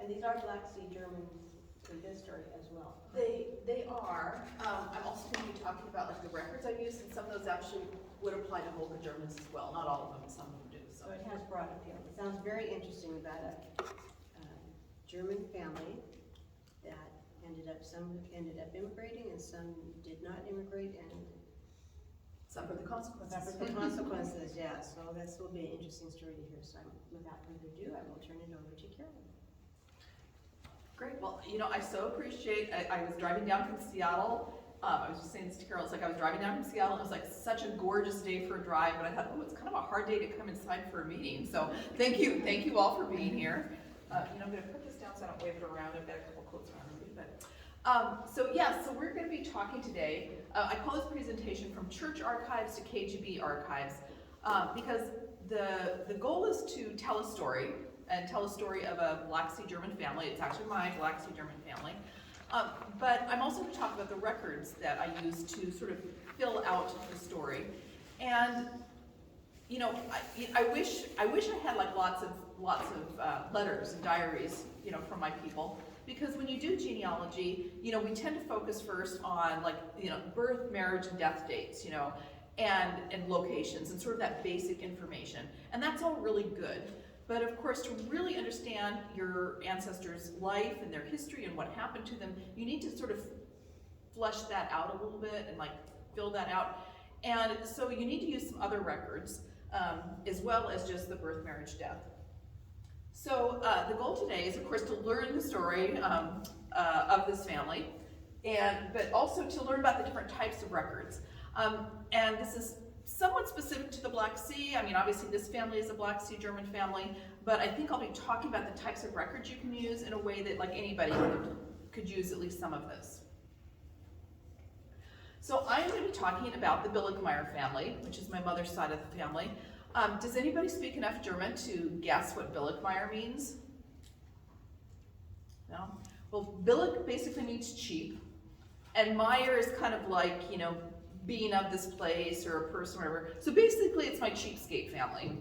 these are Black Sea Germans in this story as well. They are. I'm also going to be talking about like the records I've used, and some of those actually would apply to Volga Germans as well. Not all of them, some of them do. So it has broad appeal. It sounds very interesting about a German family that some ended up immigrating and some did not immigrate and suffer the consequences. suffered the consequences, yeah. So this will be an interesting story to hear. So without further ado, I will turn it over to Carolyn. Great. Well, you know, I so appreciate. I was driving down from Seattle. I was just saying this to Carol. It's like I was driving down from Seattle. It was like such a gorgeous day for a drive, but I thought, oh, it's kind of a hard day to come inside for a meeting. So thank you all for being here. You know, I'm going to put this down so I don't wave it around. I've got a couple quotes around me, but so we're going to be talking today. I call this presentation From Church Archives to KGB Archives because the goal is to tell a story and tell a story of a Black Sea German family. It's actually my Black Sea German family. But I'm also going to talk about the records that I use to sort of fill out the story. And you know, I wish I had like lots of letters and diaries, you know, from my people, because when you do genealogy, you know, we tend to focus first on like, you know, birth, marriage, and death dates, you know, and locations and sort of that basic information, and that's all really good. But of course, to really understand your ancestors' life and their history and what happened to them, you need to sort of flesh that out a little bit and like fill that out. And so you need to use some other records as well as just the birth, marriage, death. So the goal today is, of course, to learn the story of this family, but also to learn about the different types of records. And this is somewhat specific to the Black Sea. I mean, obviously this family is a Black Sea German family, but I think I'll be talking about the types of records you can use in a way that like anybody could use at least some of this. So I'm going to be talking about the Billigmeier family, which is my mother's side of the family. Does anybody speak enough German to guess what Billigmeier means? No? Well, Billig basically means cheap, and Meyer is kind of like, you know, being of this place or a person or whatever. So basically it's my cheapskate family.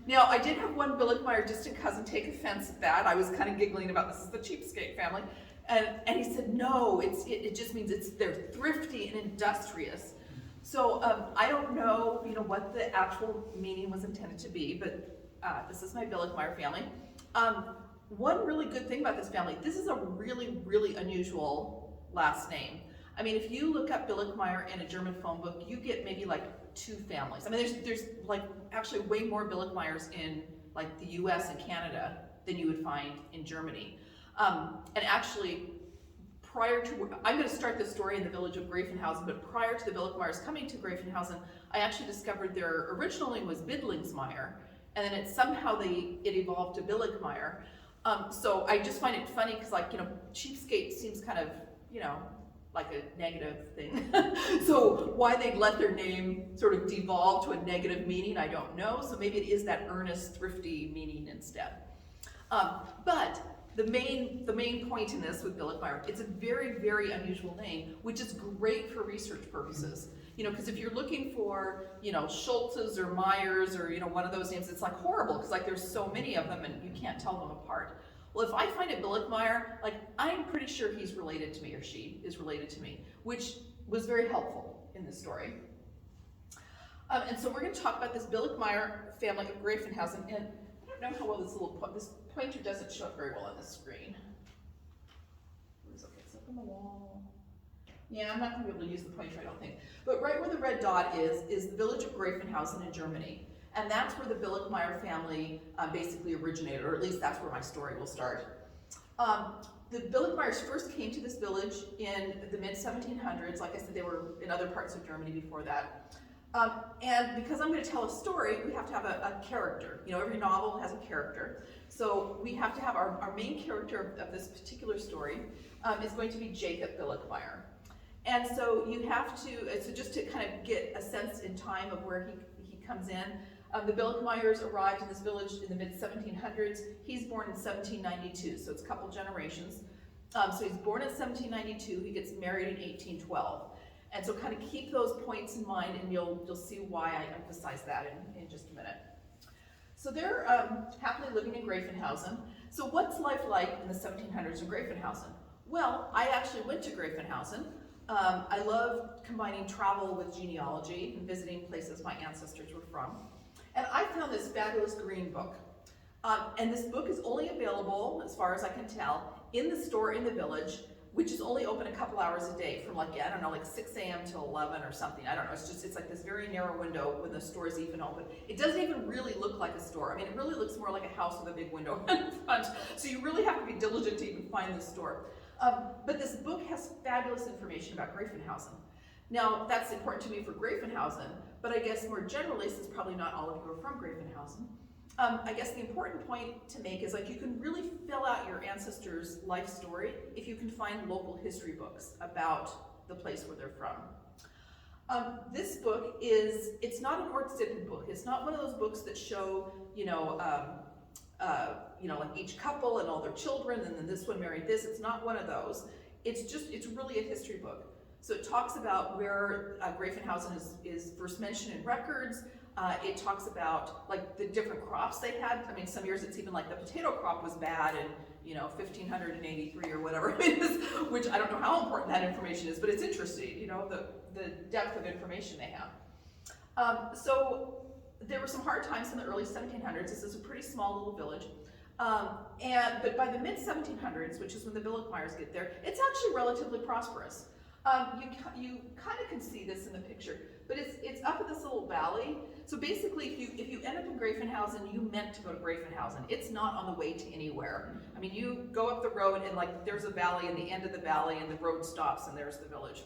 Now I did have one Billigmeier distant cousin take offense at that. I was kind of giggling about this is the cheapskate family. And he said, no, it just means they're thrifty and industrious. So I don't know, you know, what the actual meaning was intended to be, but this is my Billigmeier family. One really good thing about this family, this is a really, really unusual last name. I mean, if you look up Billigmeier in a German phone book, you get maybe like 2 families. I mean, there's like actually way more Billigmeiers in like the US and Canada than you would find in Germany. And actually, I'm going to start this story in the village of Greifenhausen, but prior to the Billigmeiers coming to Greifenhausen, I actually discovered their original name was Bidlingsmeier, and then somehow it evolved to Billigmeier. So I just find it funny because, like, you know, cheapskate seems kind of, you know, like a negative thing. So why they'd let their name sort of devolve to a negative meaning, I don't know. So maybe it is that earnest, thrifty meaning instead. But the main point in this with Billigmeier, it's a very, very unusual name, which is great for research purposes. You know, because if you're looking for, you know, Schultzes or Meyers or, you know, one of those names, it's like horrible because like there's so many of them and you can't tell them apart. Well, if I find a Billigmeier, like I'm pretty sure he's related to me or she is related to me, which was very helpful in this story. And so we're going to talk about this Billigmeier family of Greifenhausen, and I don't know how well this pointer doesn't show up very well on the screen. It's up on the wall. Yeah, I'm not going to be able to use the pointer, I don't think. But right where the red dot is the village of Greifenhausen in Germany. And that's where the Billigmeier family basically originated, or at least that's where my story will start. The Billigmeiers first came to this village in the mid-1700s. Like I said, they were in other parts of Germany before that. And because I'm going to tell a story, we have to have a character. You know, every novel has a character. So we have to have our main character of this particular story is going to be Jacob Billigmeier. And so you have to, so just to kind of get a sense in time of where he comes in, the Billigmeiers arrived in this village in the mid-1700s. He's born in 1792, so it's a couple generations. So he's born in 1792, he gets married in 1812. And so kind of keep those points in mind and you'll see why I emphasize that in just a minute. So they're happily living in Greifenhausen. So what's life like in the 1700s in Greifenhausen? Well, I actually went to Greifenhausen. I love combining travel with genealogy and visiting places my ancestors were from. And I found this fabulous green book. And this book is only available, as far as I can tell, in the store in the village, which is only open a couple hours a day from like 6 a.m. till 11 or something. I don't know, it's like this very narrow window when the store is even open. It doesn't even really look like a store. I mean, it really looks more like a house with a big window in front. So you really have to be diligent to even find the store. But this book has fabulous information about Greifenhausen. Now, that's important to me for Greifenhausen, but I guess more generally, since probably not all of you are from Greifenhausen, I guess the important point to make is like you can really fill out your ancestors' life story if you can find local history books about the place where they're from. This book it's not an Ortsippen book. It's not one of those books that show, like each couple and all their children, and then this one married this. It's not one of those. It's really a history book. So it talks about where Greifenhausen is first mentioned in records. It talks about like the different crops they had. I mean, some years it's even like the potato crop was bad in 1583 or whatever it is, which I don't know how important that information is, but it's interesting, the depth of information they have. So there were some hard times in the early 1700s. This is a pretty small little village. But by the mid-1700s, which is when the Billichmeyers get there, it's actually relatively prosperous. You kind of can see this in the picture, but it's up in this little valley. So basically, if you end up in Greifenhausen, you meant to go to Greifenhausen. It's not on the way to anywhere. I mean, you go up the road and like there's a valley, and the end of the valley, and the road stops, and there's the village.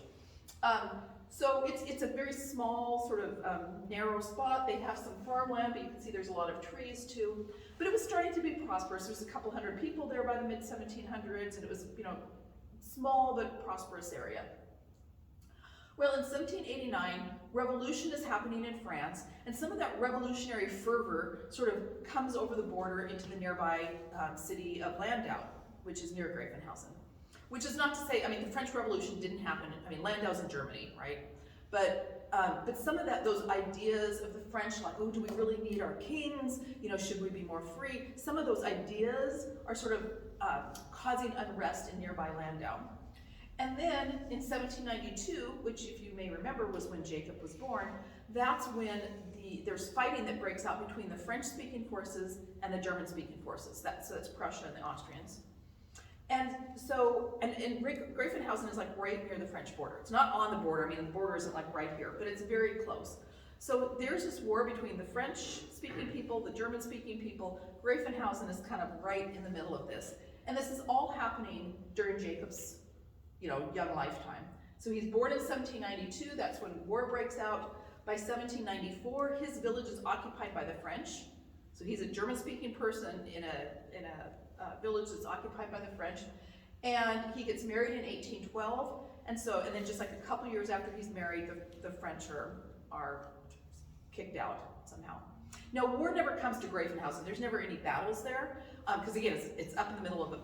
So it's a very small sort of narrow spot. They have some farmland, but you can see there's a lot of trees too. But it was starting to be prosperous. There's a couple hundred people there by the mid-1700s, and it was small but prosperous area. Well, in 1789, revolution is happening in France, and some of that revolutionary fervor sort of comes over the border into the nearby city of Landau, which is near Greifenhausen. Which is not to say, I mean, the French Revolution didn't happen, Landau's in Germany, right? But some of those ideas of the French, like, oh, do we really need our kings? Should we be more free? Some of those ideas are sort of causing unrest in nearby Landau. And then in 1792, which if you may remember was when Jacob was born, that's when there's fighting that breaks out between the French-speaking forces and the German-speaking forces. So that's Prussia and the Austrians. And Greifenhausen is like right near the French border. It's not on the border, the border isn't like right here, but it's very close. So there's this war between the French-speaking people, the German-speaking people. Greifenhausen is kind of right in the middle of this. And this is all happening during Jacob's young lifetime. So he's born in 1792, that's when war breaks out. By 1794, his village is occupied by the French. So he's a German-speaking person in a village that's occupied by the French. And he gets married in 1812, and then just like a couple years after he's married, the French are kicked out somehow. Now, war never comes to Greifenhausen. There's never any battles there, because again, it's up in the middle of the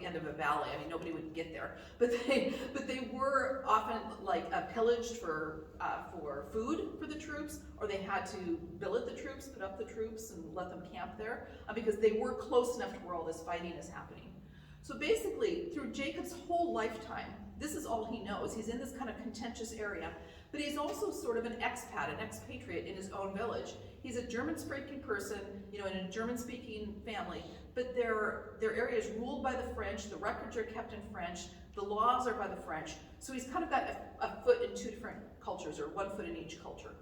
end of a valley. Nobody would get there. But they were often like pillaged for food for the troops, or they had to billet the troops, put up the troops, and let them camp there, because they were close enough to where all this fighting is happening. So basically, through Jacob's whole lifetime, this is all he knows. He's in this kind of contentious area, but he's also sort of an expat, an expatriate in his own village. He's a German-speaking person, in a German-speaking family, but their area is ruled by the French, the records are kept in French, the laws are by the French, so he's kind of got a foot in two different cultures, or 1 foot in each culture,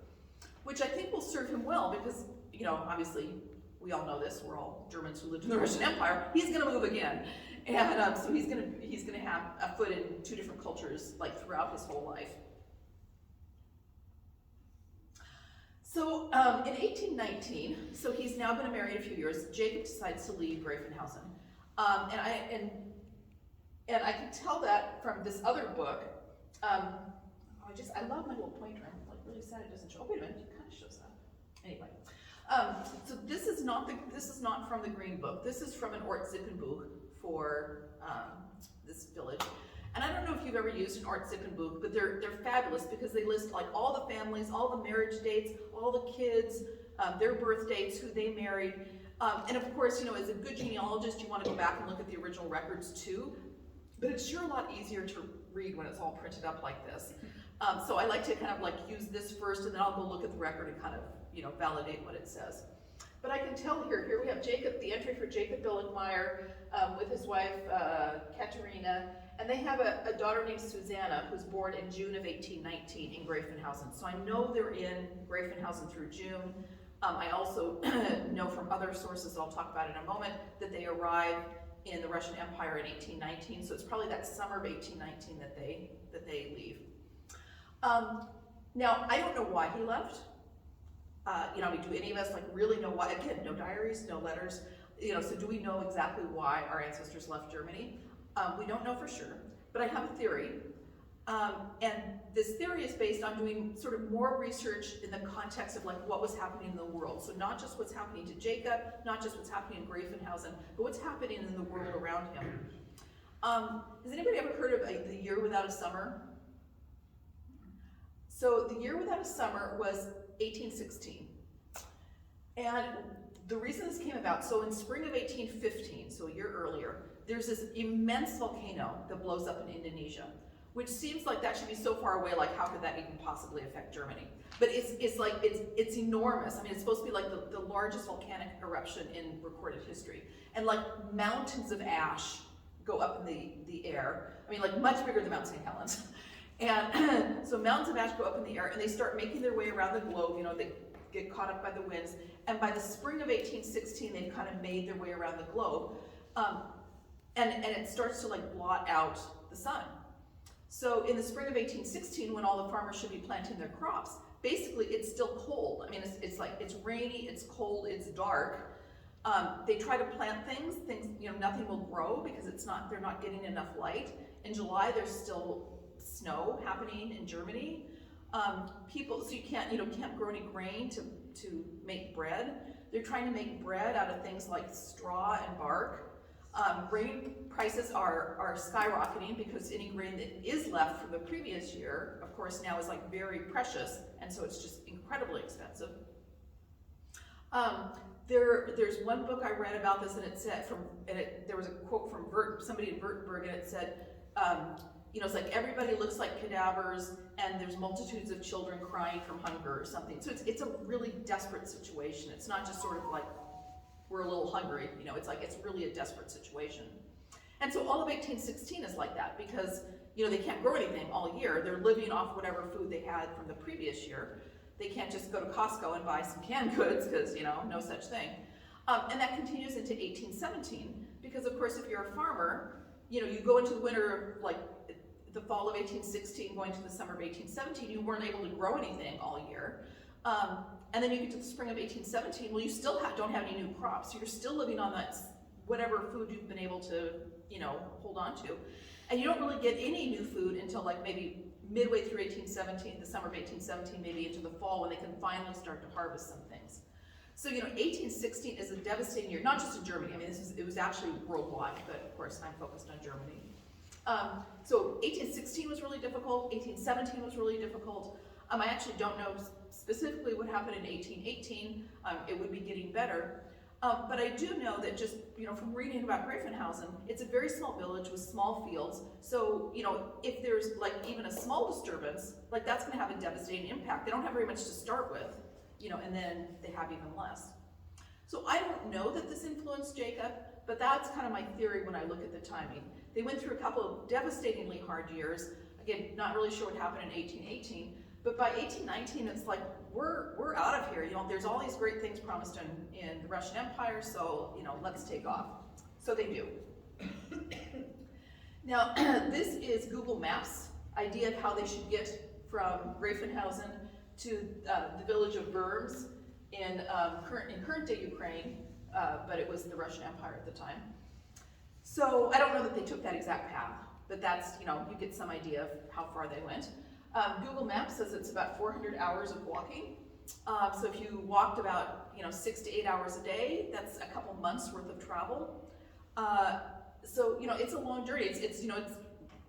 which I think will serve him well because, obviously, we all know this, we're all Germans who lived in the Russian Empire, he's gonna move again. And so he's gonna have a foot in two different cultures, like throughout his whole life. So in 1819, so he's now been married a few years, Jacob decides to leave Greifenhausen. And I can tell that from this other book. I love my little pointer. I'm like really sad it doesn't show. Oh, wait a minute, it kind of shows that. Anyway, so this is not from the Green Book. This is from an Ortsippenbuch for this village. And I don't know if you've ever used an Ortsippenbuch, but they're fabulous because they list like all the families, all the marriage dates, all the kids, their birth dates, who they married. And of course, as a good genealogist, you want to go back and look at the original records too. But it's sure a lot easier to read when it's all printed up like this. So I like to kind of like use this first, and then I'll go look at the record and kind of, validate what it says. But I can tell here we have Jacob, the entry for Jacob Billigmeyer with his wife, Katerina, and they have a daughter named Susanna, who's born in June of 1819 in Greifenhausen. So I know they're in Greifenhausen through June. I also know from other sources that I'll talk about in a moment that they arrived in the Russian Empire in 1819. So it's probably that summer of 1819 that they leave. Now, I don't know why he left. Do any of us really know why? Again, no diaries, no letters. So do we know exactly why our ancestors left Germany? We don't know for sure, but I have a theory. And this theory is based on doing sort of more research in the context of what was happening in the world. So not just what's happening to Jacob, not just what's happening in Greifenhausen, but what's happening in the world around him. Has anybody ever heard of the year without a summer? So the year without a summer was 1816. And the reason this came about, so in spring of 1815, so a year earlier, there's this immense volcano that blows up in Indonesia, which seems like that should be so far away, how could that even possibly affect Germany? But it's enormous. I mean, it's supposed to be the largest volcanic eruption in recorded history. And mountains of ash go up in the air. I mean, much bigger than Mount St. Helens. And so mountains of ash go up in the air, and they start making their way around the globe. They get caught up by the winds. And by the spring of 1816, they've kind of made their way around the globe. And it starts to blot out the sun. So in the spring of 1816, when all the farmers should be planting their crops, basically it's still cold. I mean, it's rainy, it's cold, it's dark. They try to plant things, nothing will grow because they're not getting enough light. In July, there's still snow happening in Germany. So you can't grow any grain to make bread. They're trying to make bread out of things like straw and bark. Grain prices are skyrocketing because any grain that is left from the previous year, of course, now is very precious, and so it's just incredibly expensive. There's one book I read about this, and it said there was a quote from somebody in Württemberg, and it said, it's everybody looks like cadavers, and there's multitudes of children crying from hunger or something. So it's a really desperate situation. It's not just sort of we're a little hungry, it's really a desperate situation. And so all of 1816 is like that because, they can't grow anything all year. They're living off whatever food they had from the previous year. They can't just go to Costco and buy some canned goods because, no such thing. And that continues into 1817 because, of course, if you're a farmer, you go into the winter, the fall of 1816, going to the summer of 1817, you weren't able to grow anything all year. And then you get to the spring of 1817, well, you still don't have any new crops. So you're still living on that whatever food you've been able to, hold on to. And you don't really get any new food until maybe midway through 1817, the summer of 1817, maybe into the fall when they can finally start to harvest some things. So, 1816 is a devastating year, not just in Germany. I mean, it was actually worldwide, but of course I'm focused on Germany. So 1816 was really difficult, 1817 was really difficult. I actually don't know specifically what happened in 1818. It would be getting better. But I do know that just, from reading about Greifenhausen, it's a very small village with small fields. So, if there's even a small disturbance, that's gonna have a devastating impact. They don't have very much to start with, and then they have even less. So I don't know that this influenced Jacob, but that's kind of my theory when I look at the timing. They went through a couple of devastatingly hard years. Again, not really sure what happened in 1818, but by 1819, it's we're out of here. There's all these great things promised in the Russian Empire, so, let's take off. So they do. Now, this is Google Maps' idea of how they should get from Greifenhausen to the village of Worms in current-day Ukraine, but it was the Russian Empire at the time. So I don't know that they took that exact path, but that's, you get some idea of how far they went. Google Maps says it's about 400 hours of walking. So if you walked about, 6 to 8 hours a day, that's a couple months worth of travel. So, it's a long journey.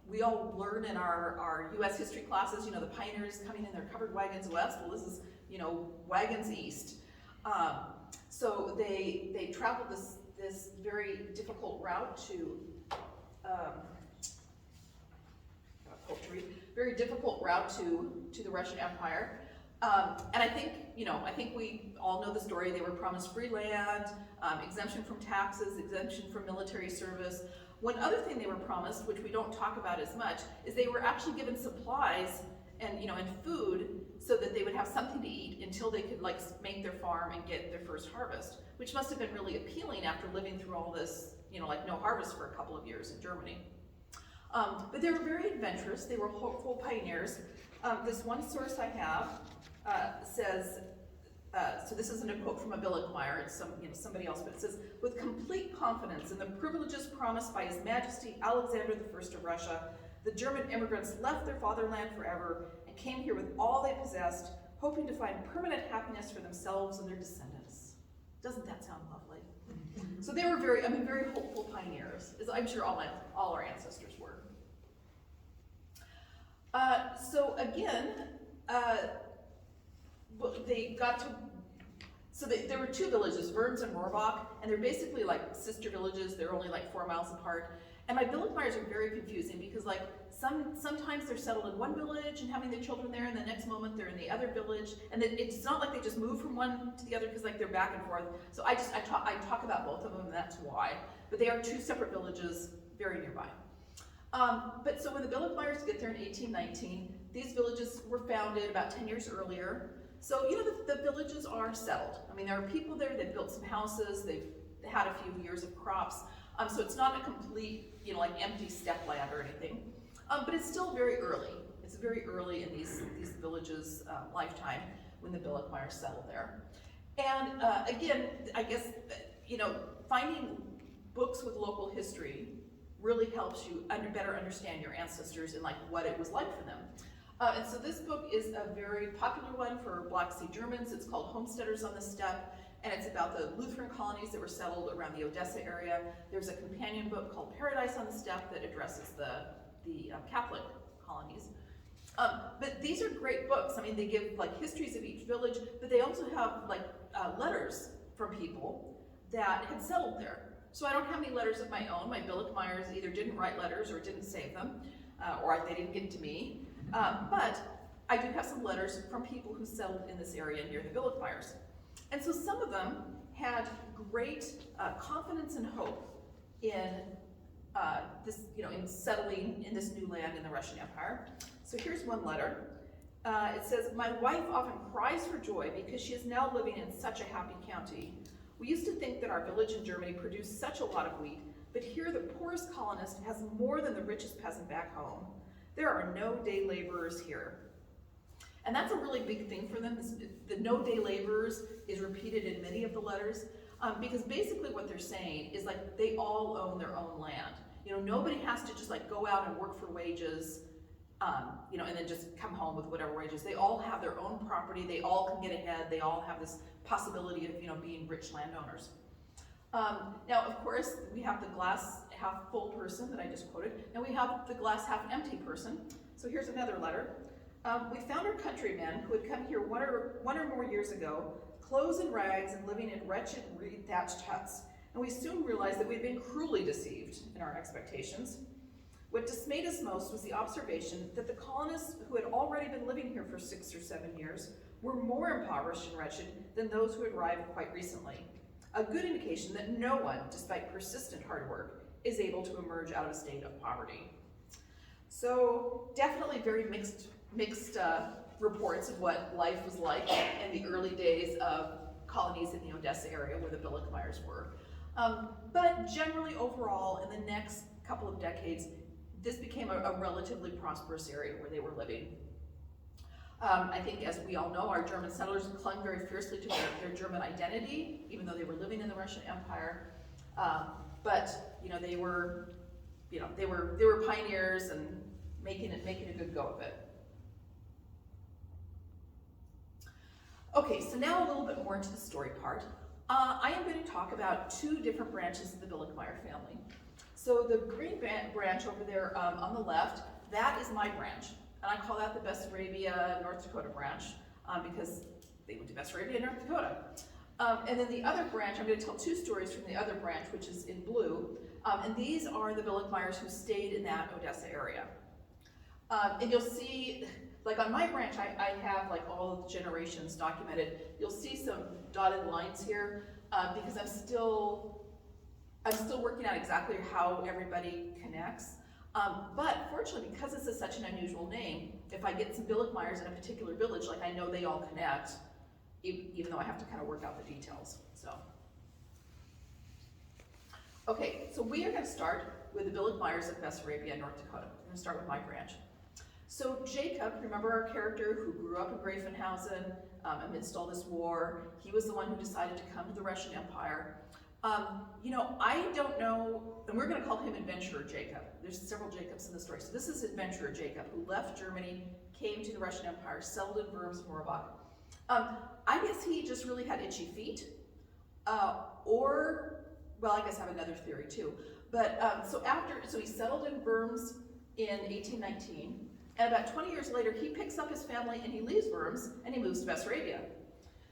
We all learn in our U.S. history classes, the pioneers coming in their covered wagons west. Well, this is, wagons east. So they traveled this very difficult route to, very difficult route to the Russian Empire. And I think we all know the story. They were promised free land, exemption from taxes, exemption from military service. One other thing they were promised, which we don't talk about as much, is they were actually given supplies and food so that they would have something to eat until they could make their farm and get their first harvest, which must have been really appealing after living through all this, no harvest for a couple of years in Germany. But they were very adventurous. They were hopeful pioneers. This one source I have says, so this isn't a quote from a Billichmeier, it's somebody else, but it says, with complete confidence in the privileges promised by His Majesty Alexander I of Russia, the German immigrants left their fatherland forever and came here with all they possessed, hoping to find permanent happiness for themselves and their descendants. Doesn't that sound lovely? So they were very hopeful pioneers, as I'm sure all our ancestors were. So again, there were two villages, Worms and Rohrbach, and they're basically like sister villages. They're only like 4 miles apart. And my Billichmeiers are very confusing because sometimes they're settled in one village and having their children there, and the next moment they're in the other village. And then it's not like they just move from one to the other because they're back and forth. So I talk about both of them, and that's why. But they are two separate villages very nearby. But so when the Billichmeiers get there in 1819, these villages were founded about 10 years earlier. So, the villages are settled. I mean, there are people there, they've built some houses, they've had a few years of crops. So it's not a complete, empty steppe land or anything. But it's still very early. It's very early in these villages' lifetime when the Billichmeiers settled there. And again, I guess, finding books with local history really helps you better understand your ancestors and what it was like for them. And so this book is a very popular one for Black Sea Germans. It's called Homesteaders on the Steppe, and it's about the Lutheran colonies that were settled around the Odessa area. There's a companion book called Paradise on the Steppe that addresses the Catholic colonies. But these are great books. I mean, they give histories of each village, but they also have letters from people that had settled there. So I don't have any letters of my own. My Billichmeiers either didn't write letters or didn't save them, or they didn't get to me. But I do have some letters from people who settled in this area near the Billichmeiers. And so some of them had great confidence and hope in in settling in this new land in the Russian Empire. So here's one letter. It says, "My wife often cries for joy because she is now living in such a happy county. We used to think that our village in Germany produced such a lot of wheat, but here the poorest colonist has more than the richest peasant back home. There are no day laborers here." And that's a really big thing for them. The no day laborers is repeated in many of the letters, because basically what they're saying is they all own their own land. Nobody has to just go out and work for wages, and then just come home with whatever wages. They all have their own property. They all can get ahead. They all have this possibility of being rich landowners. Now, of course, we have the glass half full person that I just quoted, and we have the glass half empty person. So here's another letter. "We found our countrymen who had come here one or more years ago, clothes in rags and living in wretched reed thatched huts, and we soon realized that we had been cruelly deceived in our expectations. What dismayed us most was the observation that the colonists who had already been living here for 6 or 7 years were more impoverished and wretched than those who had arrived quite recently. A good indication that no one, despite persistent hard work, is able to emerge out of a state of poverty." So definitely very mixed reports of what life was like in the early days of colonies in the Odessa area where the Billichmeiers were. But generally overall, in the next couple of decades, this became a relatively prosperous area where they were living. I think, as we all know, our German settlers clung very fiercely to their German identity, even though they were living in the Russian Empire. But they were pioneers and making a good go of it. Okay, so now a little bit more into the story part. I am going to talk about two different branches of the Billichmeier family. So the green branch over there on the left, that is my branch. And I call that the Bessarabia, North Dakota branch, because they went to Bessarabia, North Dakota. And then the other branch, I'm going to tell two stories from the other branch, which is in blue. And these are the Billick-Myers who stayed in that Odessa area. And you'll see, like on my branch, I have like all of the generations documented. You'll see some dotted lines here because I'm still working out exactly how everybody connects. But fortunately, because this is such an unusual name, if I get some Billick-Myers in a particular village, like I know they all connect, even though I have to kind of work out the details. So, okay, so we are going to start with the Billick-Myers of Bessarabia, North Dakota. I'm going to start with my branch. So Jacob, remember our character who grew up in Greifenhausen amidst all this war. He was the one who decided to come to the Russian Empire. You know, I don't know, and we're going to call him Adventurer Jacob. There's several Jacobs in the story. So this is Adventurer Jacob, who left Germany, came to the Russian Empire, settled in Worms, Morbach. I guess he just really had itchy feet, or, well, I guess I have another theory too. But so he settled in Worms in 1819, and about 20 years later, he picks up his family and he leaves Worms and he moves to Bessarabia.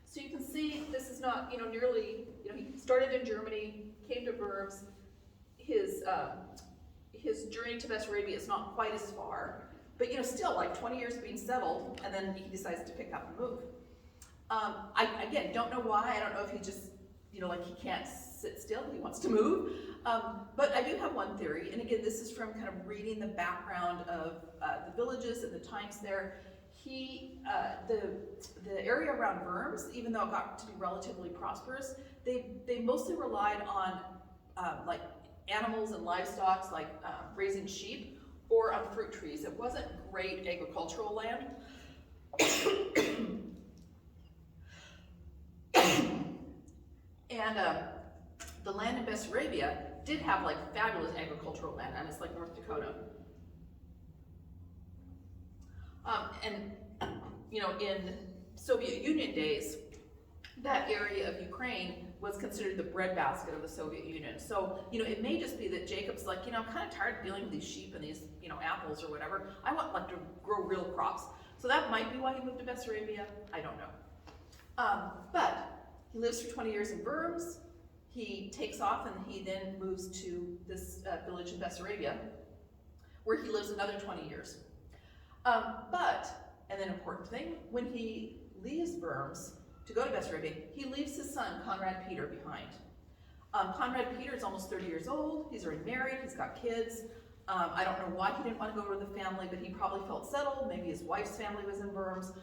So you can see this is not, you know, nearly, you know, he started in Germany, came to Worms. His journey to Bessarabia is not quite as far, but you know, still like 20 years being settled, and then he decides to pick up and move. I, again, don't know why. I don't know if he just, you know, like he can't sit still, he wants to move. But I do have one theory, and again, this is from kind of reading the background of the villages and the times there. The area around Worms, even though it got to be relatively prosperous, they mostly relied on like animals and livestock, like raising sheep, or on fruit trees. It wasn't great agricultural land. And the land in Bessarabia did have like fabulous agricultural land, and it's like North Dakota. And you know, in Soviet Union days, that area of Ukraine was considered the breadbasket of the Soviet Union. So, you know, it may just be that Jacob's like, you know, I'm kind of tired of dealing with these sheep and these, you know, apples or whatever. I want like to grow real crops. So that might be why he moved to Bessarabia. I don't know. But he lives for 20 years in Worms. He takes off and he then moves to this village in Bessarabia, where he lives another 20 years. And then important thing, when he leaves Worms to go to Bessarabia, he leaves his son, Conrad Peter, behind. Conrad Peter is almost 30 years old. He's already married. He's got kids. I don't know why he didn't want to go to the family, but he probably felt settled. Maybe his wife's family was in Worms.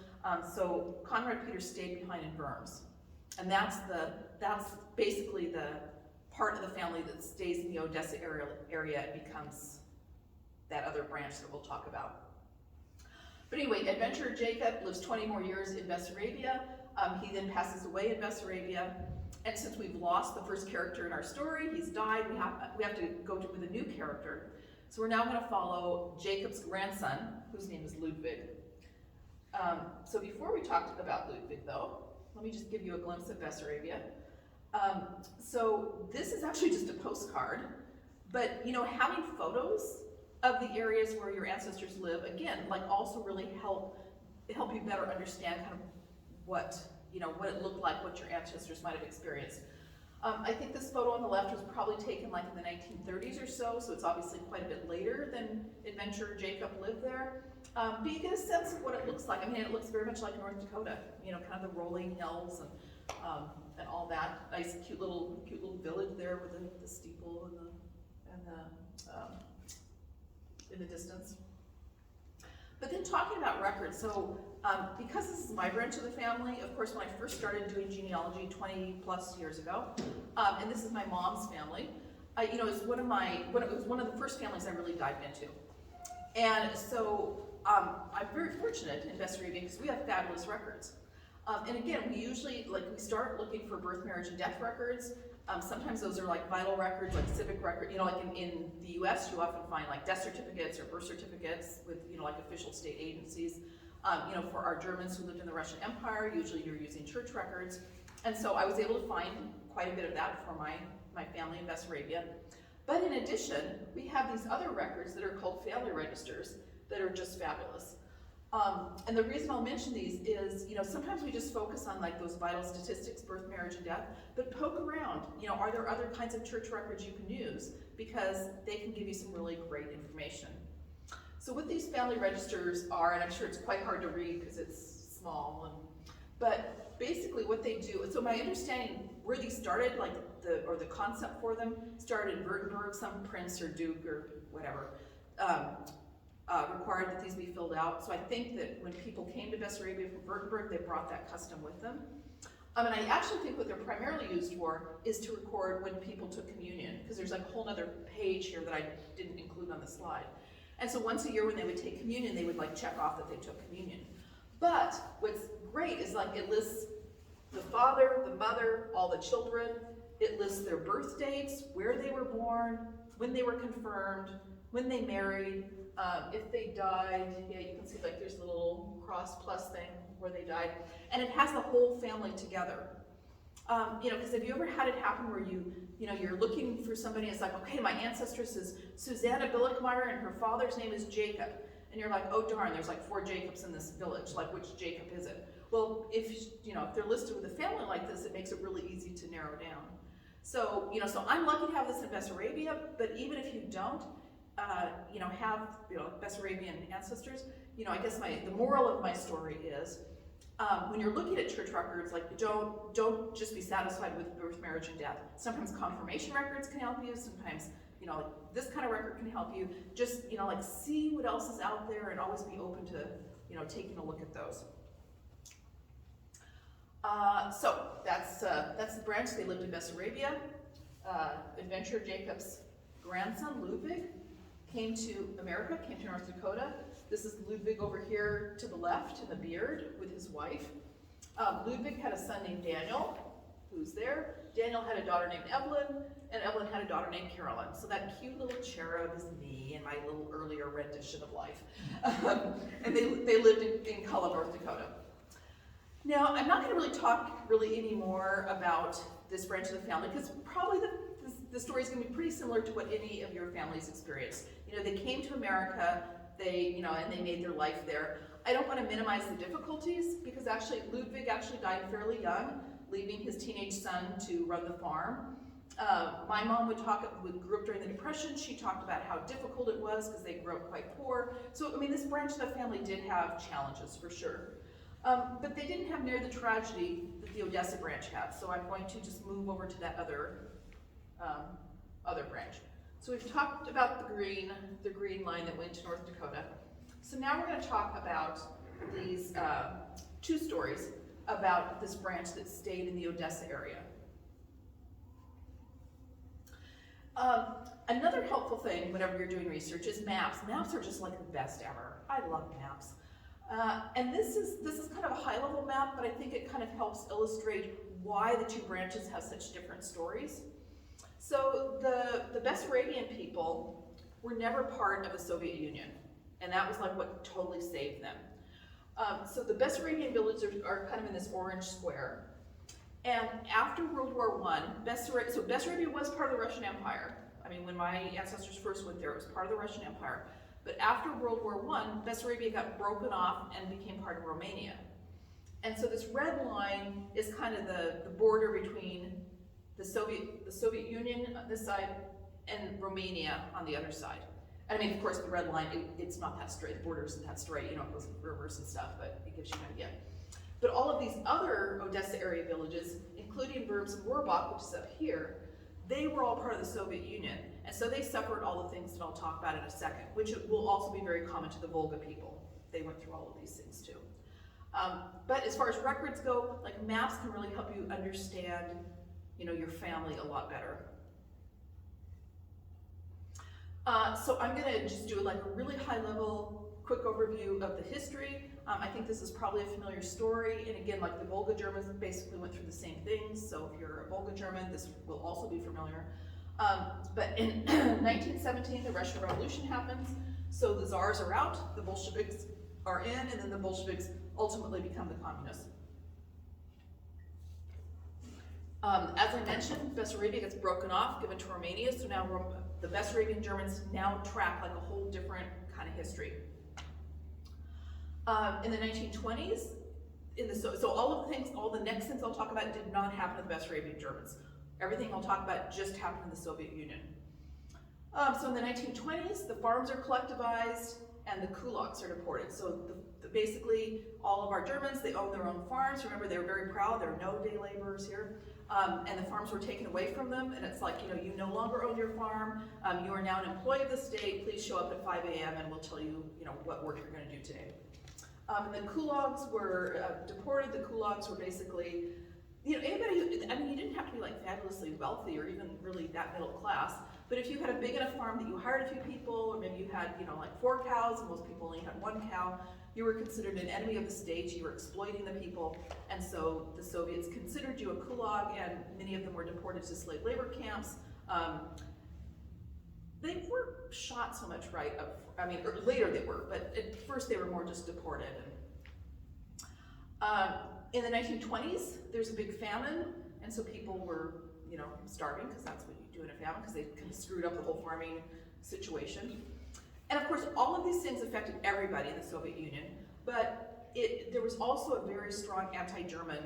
So Conrad Peter stayed behind in Worms. And that's basically the part of the family that stays in the Odessa area and becomes that other branch that we'll talk about. But anyway, Adventurer Jacob lives 20 more years in Bessarabia. He then passes away in Bessarabia. And since we've lost the first character in our story, he's died, we have to go with a new character. So we're now going to follow Jacob's grandson, whose name is Ludwig. So before we talk about Ludwig, though, let me just give you a glimpse of Bessarabia. So this is actually just a postcard, but you know, having photos of the areas where your ancestors live, again, like also really help you better understand kind of what it looked like, what your ancestors might have experienced. I think this photo on the left was probably taken like in the 1930s or so it's obviously quite a bit later than Adventurer Jacob lived there. But you get a sense of what it looks like. I mean, it looks very much like North Dakota, you know, kind of the rolling hills and all that. Nice, cute little village there with the steeple in the distance. But then talking about records, so because this is my branch of the family, of course, when I first started doing genealogy 20 plus years ago, and this is my mom's family, you know, it was one of the first families I really dived into. And so I'm very fortunate in Bessarabia because we have fabulous records. And again, we start looking for birth, marriage, and death records. Sometimes those are like vital records, like civic record. You know, like in the U.S., you often find like death certificates or birth certificates with, you know, like official state agencies. You know, for our Germans who lived in the Russian Empire, usually you're using church records. And so I was able to find quite a bit of that for my family in Bessarabia. But in addition, we have these other records that are called family registers that are just fabulous. And the reason I'll mention these is, sometimes we just focus on like those vital statistics, birth, marriage, and death, but poke around. Are there other kinds of church records you can use? Because they can give you some really great information. So what these family registers are, and I'm sure it's quite hard to read because it's small, but basically what they do, so my understanding where these started, like the concept for them, started in Württemberg, some prince or duke or whatever, required that these be filled out. So I think that when people came to Bessarabia from Württemberg, they brought that custom with them. And I actually think what they're primarily used for is to record when people took communion, because there's like a whole other page here that I didn't include on the slide. And so once a year when they would take communion, they would like check off that they took communion. But what's great is like it lists the father, the mother, all the children. It lists their birth dates, where they were born, when they were confirmed, when they married, if they died. Yeah, you can see like there's a little cross plus thing where they died. And it has the whole family together. Because have you ever had it happen where you're looking for somebody, it's like, okay, my ancestress is Susanna Billickmeyer and her father's name is Jacob. And you're like, oh darn, there's like 4 Jacobs in this village, like which Jacob is it? Well, if they're listed with a family like this, it makes it really easy to narrow down. So, so I'm lucky to have this in Bessarabia, but even if you don't, have, Bessarabian ancestors, I guess the moral of my story is, when you're looking at church records, like don't just be satisfied with birth, marriage, and death. Sometimes confirmation records can help you. Sometimes, like this kind of record can help you. Just, like see what else is out there and always be open to, taking a look at those. So that's the branch. They lived in Bessarabia. Adventurer Jacob's grandson, Ludwig, came to America, came to North Dakota. This is Ludwig over here to the left in the beard with his wife. Ludwig had a son named Daniel, who's there. Daniel had a daughter named Evelyn, and Evelyn had a daughter named Carolyn. So that cute little cherub is me in my little earlier rendition of life. And they lived in Cullum, North Dakota. Now, I'm not going to really talk anymore about this branch of the family, because probably the story is going to be pretty similar to what any of your families experienced. They came to America, and they made their life there. I don't want to minimize the difficulties, because Ludwig actually died fairly young, leaving his teenage son to run the farm. My mom grew up during the Depression. She talked about how difficult it was because they grew up quite poor. So, this branch of the family did have challenges for sure. But they didn't have near the tragedy that the Odessa branch had. So I'm going to just move over to that other branch. So we've talked about the green line that went to North Dakota. So now we're going to talk about these 2 stories about this branch that stayed in the Odessa area. Another helpful thing whenever you're doing research is maps. Maps are just like the best ever. I love maps. And this is kind of a high-level map, but I think it kind of helps illustrate why the 2 branches have such different stories. So the Bessarabian people were never part of the Soviet Union, and that was like what totally saved them. So the Bessarabian villages are kind of in this orange square. And after World War I, Bessarabia was part of the Russian Empire. When my ancestors first went there, it was part of the Russian Empire. But after World War I, Bessarabia got broken off and became part of Romania. And so this red line is kind of the border between the Soviet Union on this side and Romania on the other side. Of course, the red line, it's not that straight. The border isn't that straight. It goes in rivers and stuff, but it gives you an idea. But all of these other Odessa area villages, including Verbs and Rohrbach, which is up here, they were all part of the Soviet Union. And so they suffered all the things that I'll talk about in a second, which will also be very common to the Volga people. They went through all of these things too. But as far as records go, like maps can really help you understand, your family a lot better. So I'm gonna just do like a really high level, quick overview of the history. I think this is probably a familiar story. And again, like the Volga Germans basically went through the same things. So if you're a Volga German, this will also be familiar. But in 1917, the Russian Revolution happens. So the Tsars are out, the Bolsheviks are in, and then the Bolsheviks ultimately become the communists. As I mentioned, Bessarabia gets broken off, given to Romania. So now the Bessarabian Germans now track like a whole different kind of history. In the 1920s, so all of the things, all the next things I'll talk about did not happen in the Bessarabian Germans. Everything I'll talk about just happened in the Soviet Union. So in the 1920s, the farms are collectivized and the kulaks are deported. So basically, all of our Germans, they own their own farms. Remember, they were very proud. There are no day laborers here. And the farms were taken away from them. And it's like, you no longer own your farm. You are now an employee of the state. Please show up at 5 a.m. and we'll tell you, what work you're going to do today. And the kulaks were deported. The kulaks were basically, anybody who, you didn't have to be like fabulously wealthy or even really that middle class. But if you had a big enough farm that you hired a few people, or maybe you had, like 4 cows, and most people only had 1 cow, you were considered an enemy of the state. You were exploiting the people, and so the Soviets considered you a kulak, and many of them were deported to slave labor camps. They weren't shot so much, right? Or later they were, but at first they were more just deported. In the 1920s, there's a big famine, and so people were, starving, because that's what you do in a famine, because they kind of screwed up the whole farming situation. And of course, all of these things affected everybody in the Soviet Union, but there was also a very strong anti-German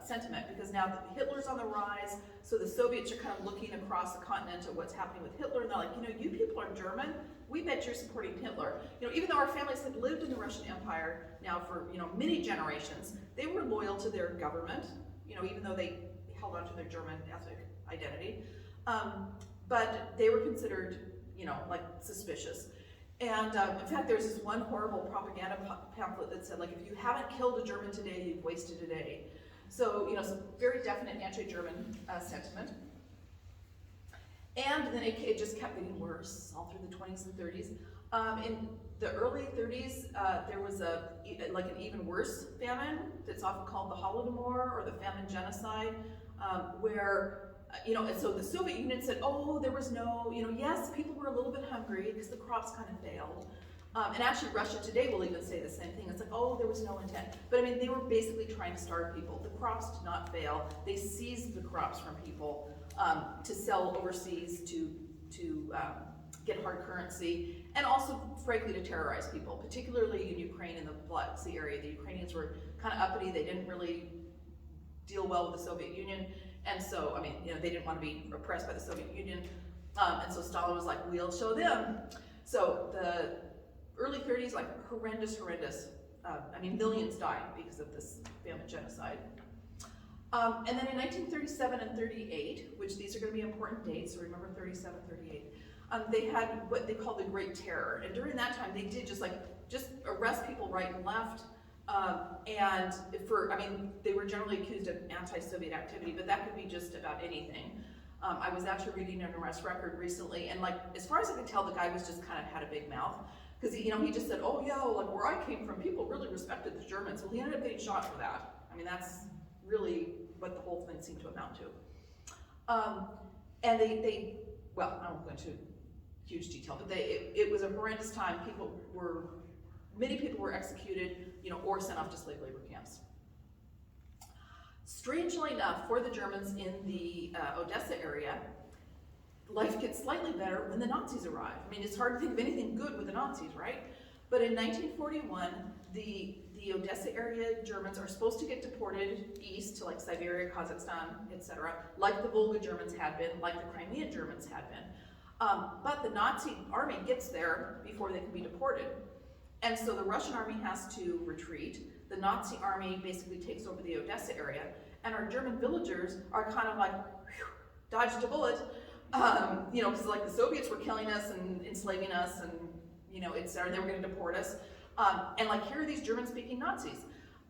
sentiment, because now that Hitler's on the rise, so the Soviets are kind of looking across the continent at what's happening with Hitler, and they're like, you people are German, we bet you're supporting Hitler. Even though our families had lived in the Russian Empire now for many generations, they were loyal to their government, even though they held on to their German ethnic identity, but they were considered, like suspicious. And in fact, there's this one horrible propaganda pamphlet that said, like, if you haven't killed a German today, you've wasted a day. So, some very definite anti-German sentiment. And then it just kept getting worse all through the 20s and 30s. In the early 30s, there was an even worse famine that's often called the Holodomor, or the famine genocide, where and so the Soviet Union said, oh, there was no, yes, people were a little bit hungry because the crops kind of failed. And actually Russia today will even say the same thing. It's like, oh, there was no intent. But they were basically trying to starve people. The crops did not fail. They seized the crops from people to sell overseas, to get hard currency, and also, frankly, to terrorize people, particularly in Ukraine and the Black Sea area. The Ukrainians were kind of uppity. They didn't really deal well with the Soviet Union. And so, they didn't want to be oppressed by the Soviet Union. And so Stalin was like, we'll show them. So the early 30s, like horrendous. Millions died because of this famine genocide. And then in 1937 and 38, which these are going to be important dates, so remember 37, 38, they had what they called the Great Terror. And during that time, they did just arrest people right and left. And they were generally accused of anti-Soviet activity, but that could be just about anything. I was actually reading an arrest record recently, and as far as I could tell, the guy was just kind of had a big mouth, because he just said, oh yeah, where I came from, people really respected the Germans. Well, he ended up getting shot for that. That's really what the whole thing seemed to amount to. And well, I won't go into huge detail, but it was a horrendous time. Many people were executed, or sent off to slave labor camps. Strangely enough, for the Germans in the Odessa area, life gets slightly better when the Nazis arrive. It's hard to think of anything good with the Nazis, right? But in 1941, the Odessa area Germans are supposed to get deported east to Siberia, Kazakhstan, etc., like the Volga Germans had been, like the Crimean Germans had been. But the Nazi army gets there before they can be deported. And so the Russian army has to retreat. The Nazi army basically takes over the Odessa area, and our German villagers are kind of like, whew, dodged a bullet, because the Soviets were killing us and enslaving us, and they were going to deport us. And here are these German-speaking Nazis.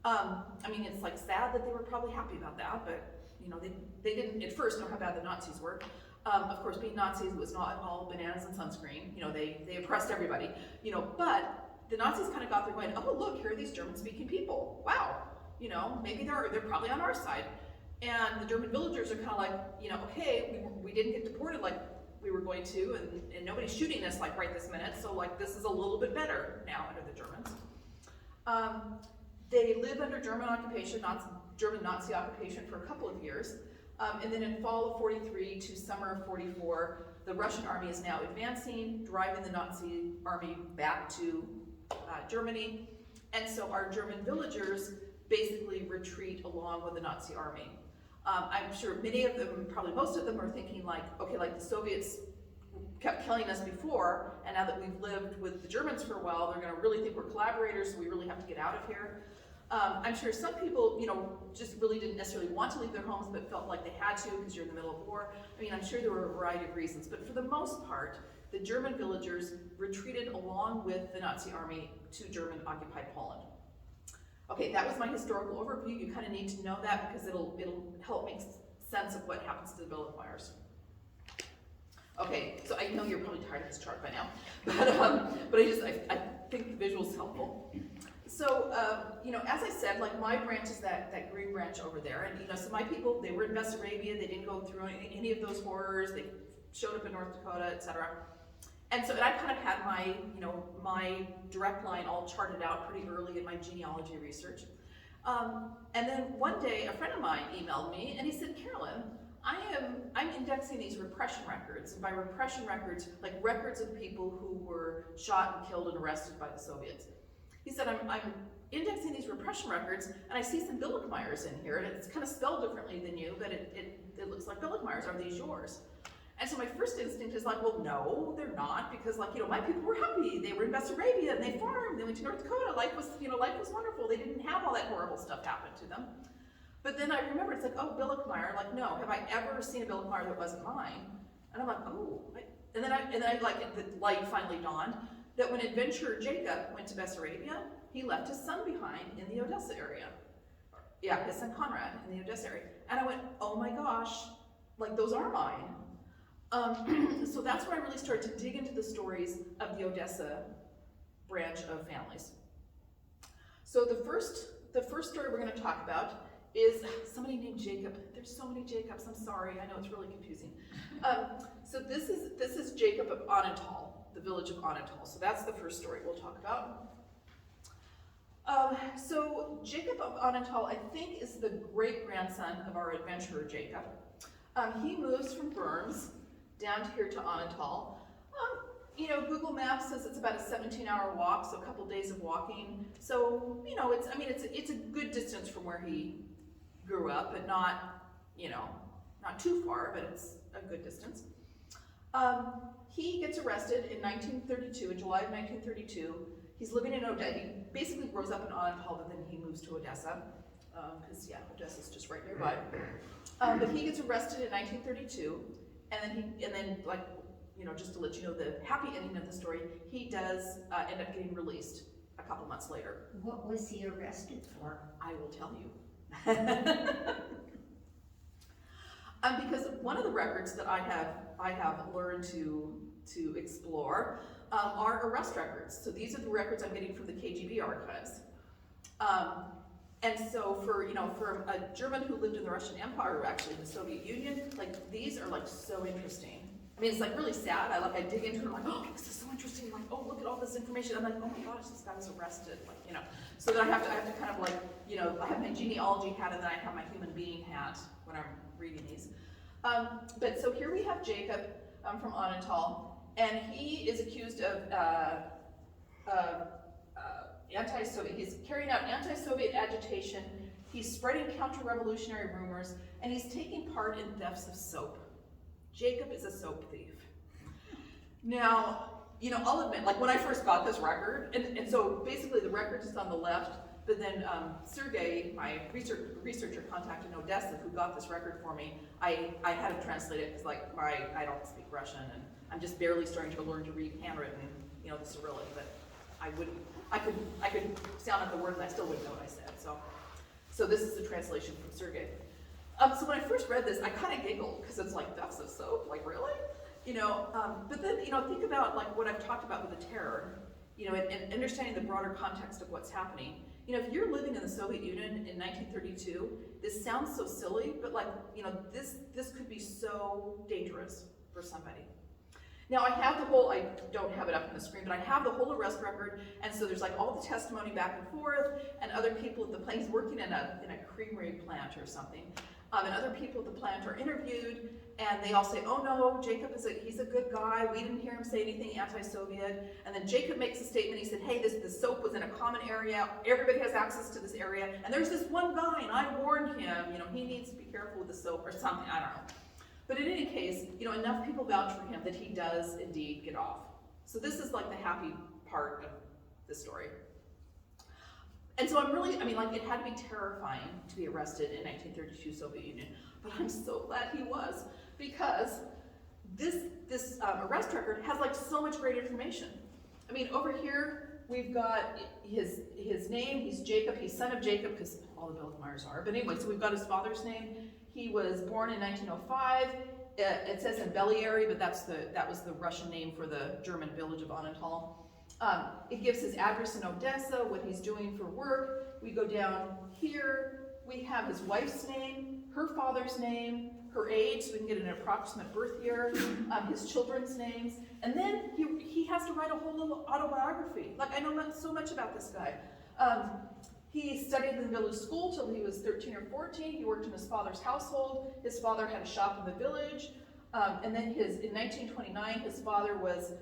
It's sad that they were probably happy about that, but they didn't at first know how bad the Nazis were. Of course, being Nazis was not all bananas and sunscreen. They oppressed everybody. But the Nazis kind of got there going, oh look, here are these German-speaking people. Wow, maybe they're probably on our side. And the German villagers are kind of like, hey, we didn't get deported like we were going to, and nobody's shooting us right this minute, so this is a little bit better now under the Germans. They lived under German occupation, German Nazi occupation for a couple of years, and then in fall of 43 to summer of 44, the Russian army is now advancing, driving the Nazi army back to Germany, And so our German villagers basically retreat along with the Nazi army. I'm sure many of them, probably most of them, are thinking like, okay, like the Soviets kept killing us before, and now that we've lived with the Germans for a while, they're gonna really think we're collaborators, so we really have to get out of here. I'm sure some people, just really didn't necessarily want to leave their homes, but felt like they had to because you're in the middle of war. I mean, I'm sure there were a variety of reasons, but for the most part, the German villagers retreated along with the Nazi army to German-occupied Poland. Okay, that was my historical overview. You kind of need to know that because it'll help make sense of what happens to the Billigmeyers. Okay, so I know you're probably tired of this chart by now, but I think the visual's helpful. So, as I said, like my branch is that green branch over there, and so my people, they were in Bessarabia, they didn't go through any of those horrors, they showed up in North Dakota, etc. And so I kind of had my, my direct line all charted out pretty early in my genealogy research. And then one day, a friend of mine emailed me, and he said, Carolyn, I'm indexing these repression records, and by repression records, like records of people who were shot and killed and arrested by the Soviets. He said, I'm indexing these repression records, and I see some Billigmeyers in here, and it's kind of spelled differently than you, but it looks like Billigmeyers. Are these yours? And so my first instinct is like, well, no, they're not, because like, my people were happy. They were in Bessarabia, and they farmed, they went to North Dakota. Life was wonderful. They didn't have all that horrible stuff happen to them. But then I remember, it's like, oh, Billigmeyer, like, no, have I ever seen a Billigmeyer that wasn't mine? And I'm like, oh, and then I like, the light finally dawned, that when adventurer Jacob went to Bessarabia, he left his son behind in the Odessa area. Yeah, his son Conrad in the Odessa area. And I went, oh my gosh, like those are mine. So that's where I really started to dig into the stories of the Odessa branch of families. So the first story we're going to talk about is somebody named Jacob. There's so many Jacobs, I'm sorry, I know it's really confusing. So this is Jacob of Anatol, the village of Anatol. So that's the first story we'll talk about. So Jacob of Anatol, I think, is the great-grandson of our adventurer Jacob. He moves from Worms down to here to Anatol. Google Maps says it's about a 17-hour walk, so a couple days of walking. So, it's a good distance from where he grew up, but not too far, but it's a good distance. He gets arrested in 1932, in July of 1932. He's living in Odessa. He basically grows up in Anatol, but then he moves to Odessa, because Odessa's just right nearby. But he gets arrested in 1932, and then just to let you know the happy ending of the story, he does end up getting released a couple months later. What was he arrested for? I will tell you. Because one of the records that I have learned to explore are arrest records. So these are the records I'm getting from the KGB archives. And so for a German who lived in the Russian Empire, or actually in the Soviet Union, like these are like so interesting. I mean, it's like really sad. I dig into it. I'm like, oh, this is so interesting. Like, oh, look at all this information. I'm like, oh my gosh, this guy was arrested. Like, so then I have to kind of like, I have my genealogy hat, and then I have my human being hat when I'm reading these. But so here we have Jacob from Anatol, and he is accused of anti-Soviet. He's carrying out anti-Soviet agitation. He's spreading counter-revolutionary rumors, and he's taking part in thefts of soap. Jacob is a soap thief. Now, I'll admit, like when I first got this record, and so basically the record is on the left, but then Sergey, my researcher contacted in Odessa, who got this record for me. I had him translate it because I don't speak Russian, and I'm just barely starting to learn to read handwritten, the Cyrillic, but I could sound out the words and I still wouldn't know what I said. So this is the translation from Sergey. So when I first read this, I kind of giggled because it's like, thefts of soap, like really? But then, think about like what I've talked about with the terror, and understanding the broader context of what's happening. If you're living in the Soviet Union in 1932, this sounds so silly, but like, this could be so dangerous for somebody. Now I have I don't have it up on the screen, but I have the whole arrest record, and so there's like all the testimony back and forth, and other people at the plant, he's working in a creamery plant or something, and other people at the plant are interviewed, and they all say, oh no, Jacob he's a good guy, we didn't hear him say anything anti-Soviet. And then Jacob makes a statement, he said, hey, this soap was in a common area, everybody has access to this area, and there's this one guy, and I warned him, he needs to be careful with the soap or something, I don't know. But in any case, enough people vouch for him that he does indeed get off. So this is like the happy part of the story. And so it had to be terrifying to be arrested in 1932 Soviet Union, but I'm so glad he was, because this arrest record has like so much great information. Over here we've got his name. He's Jacob. He's son of Jacob, because all the Billickmeyers are. But anyway, so we've got his father's name. He was born in 1905. It says in Belyary, but that was the Russian name for the German village of Anatol. It gives his address in Odessa, what he's doing for work. We go down here, we have his wife's name, her father's name, her age, so we can get an approximate birth year, his children's names, and then he has to write a whole little autobiography. Like, I know so much about this guy. He studied in the village school till he was 13 or 14. He worked in his father's household. His father had a shop in the village. And then in 1929, his father was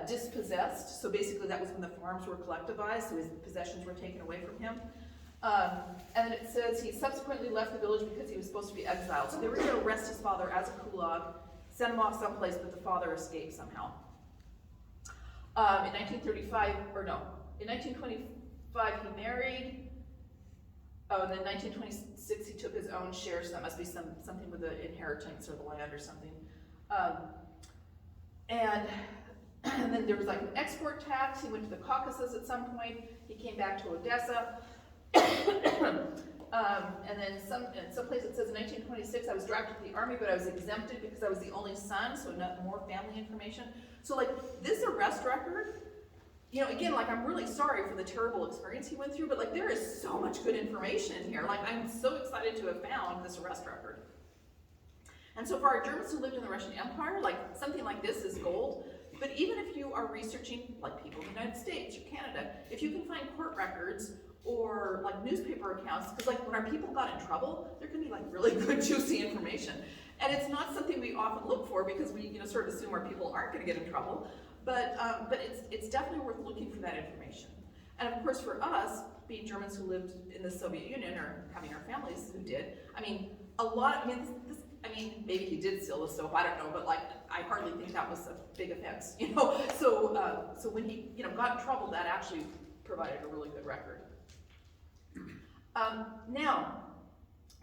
dispossessed. So basically that was when the farms were collectivized, so his possessions were taken away from him. And it says he subsequently left the village because he was supposed to be exiled. So they were going to arrest his father as a kulak, send him off someplace, but the father escaped somehow. In 1925 he married. Oh, and then 1926 he took his own share, so that must be something with the inheritance or the land or something. And then there was like an export tax. He went to the Caucasus at some point. He came back to Odessa. And then in some place it says in 1926 I was drafted to the army, but I was exempted because I was the only son, so not more family information. So like this arrest record, again, like I'm really sorry for the terrible experience he went through, but like there is so much good information in here. Like I'm so excited to have found this arrest record. And so for our Germans who lived in the Russian Empire, like something like this is gold. But even if you are researching like people in the United States or Canada, if you can find court records or like newspaper accounts, because like when our people got in trouble, there can be like really good juicy information. And it's not something we often look for because we sort of assume our people aren't going to get in trouble. But it's definitely worth looking for that information. And of course for us, being Germans who lived in the Soviet Union or having our families who did, maybe he did steal the soap, I don't know, but like I hardly think that was a big offense, So when he got in trouble, that actually provided a really good record. Now,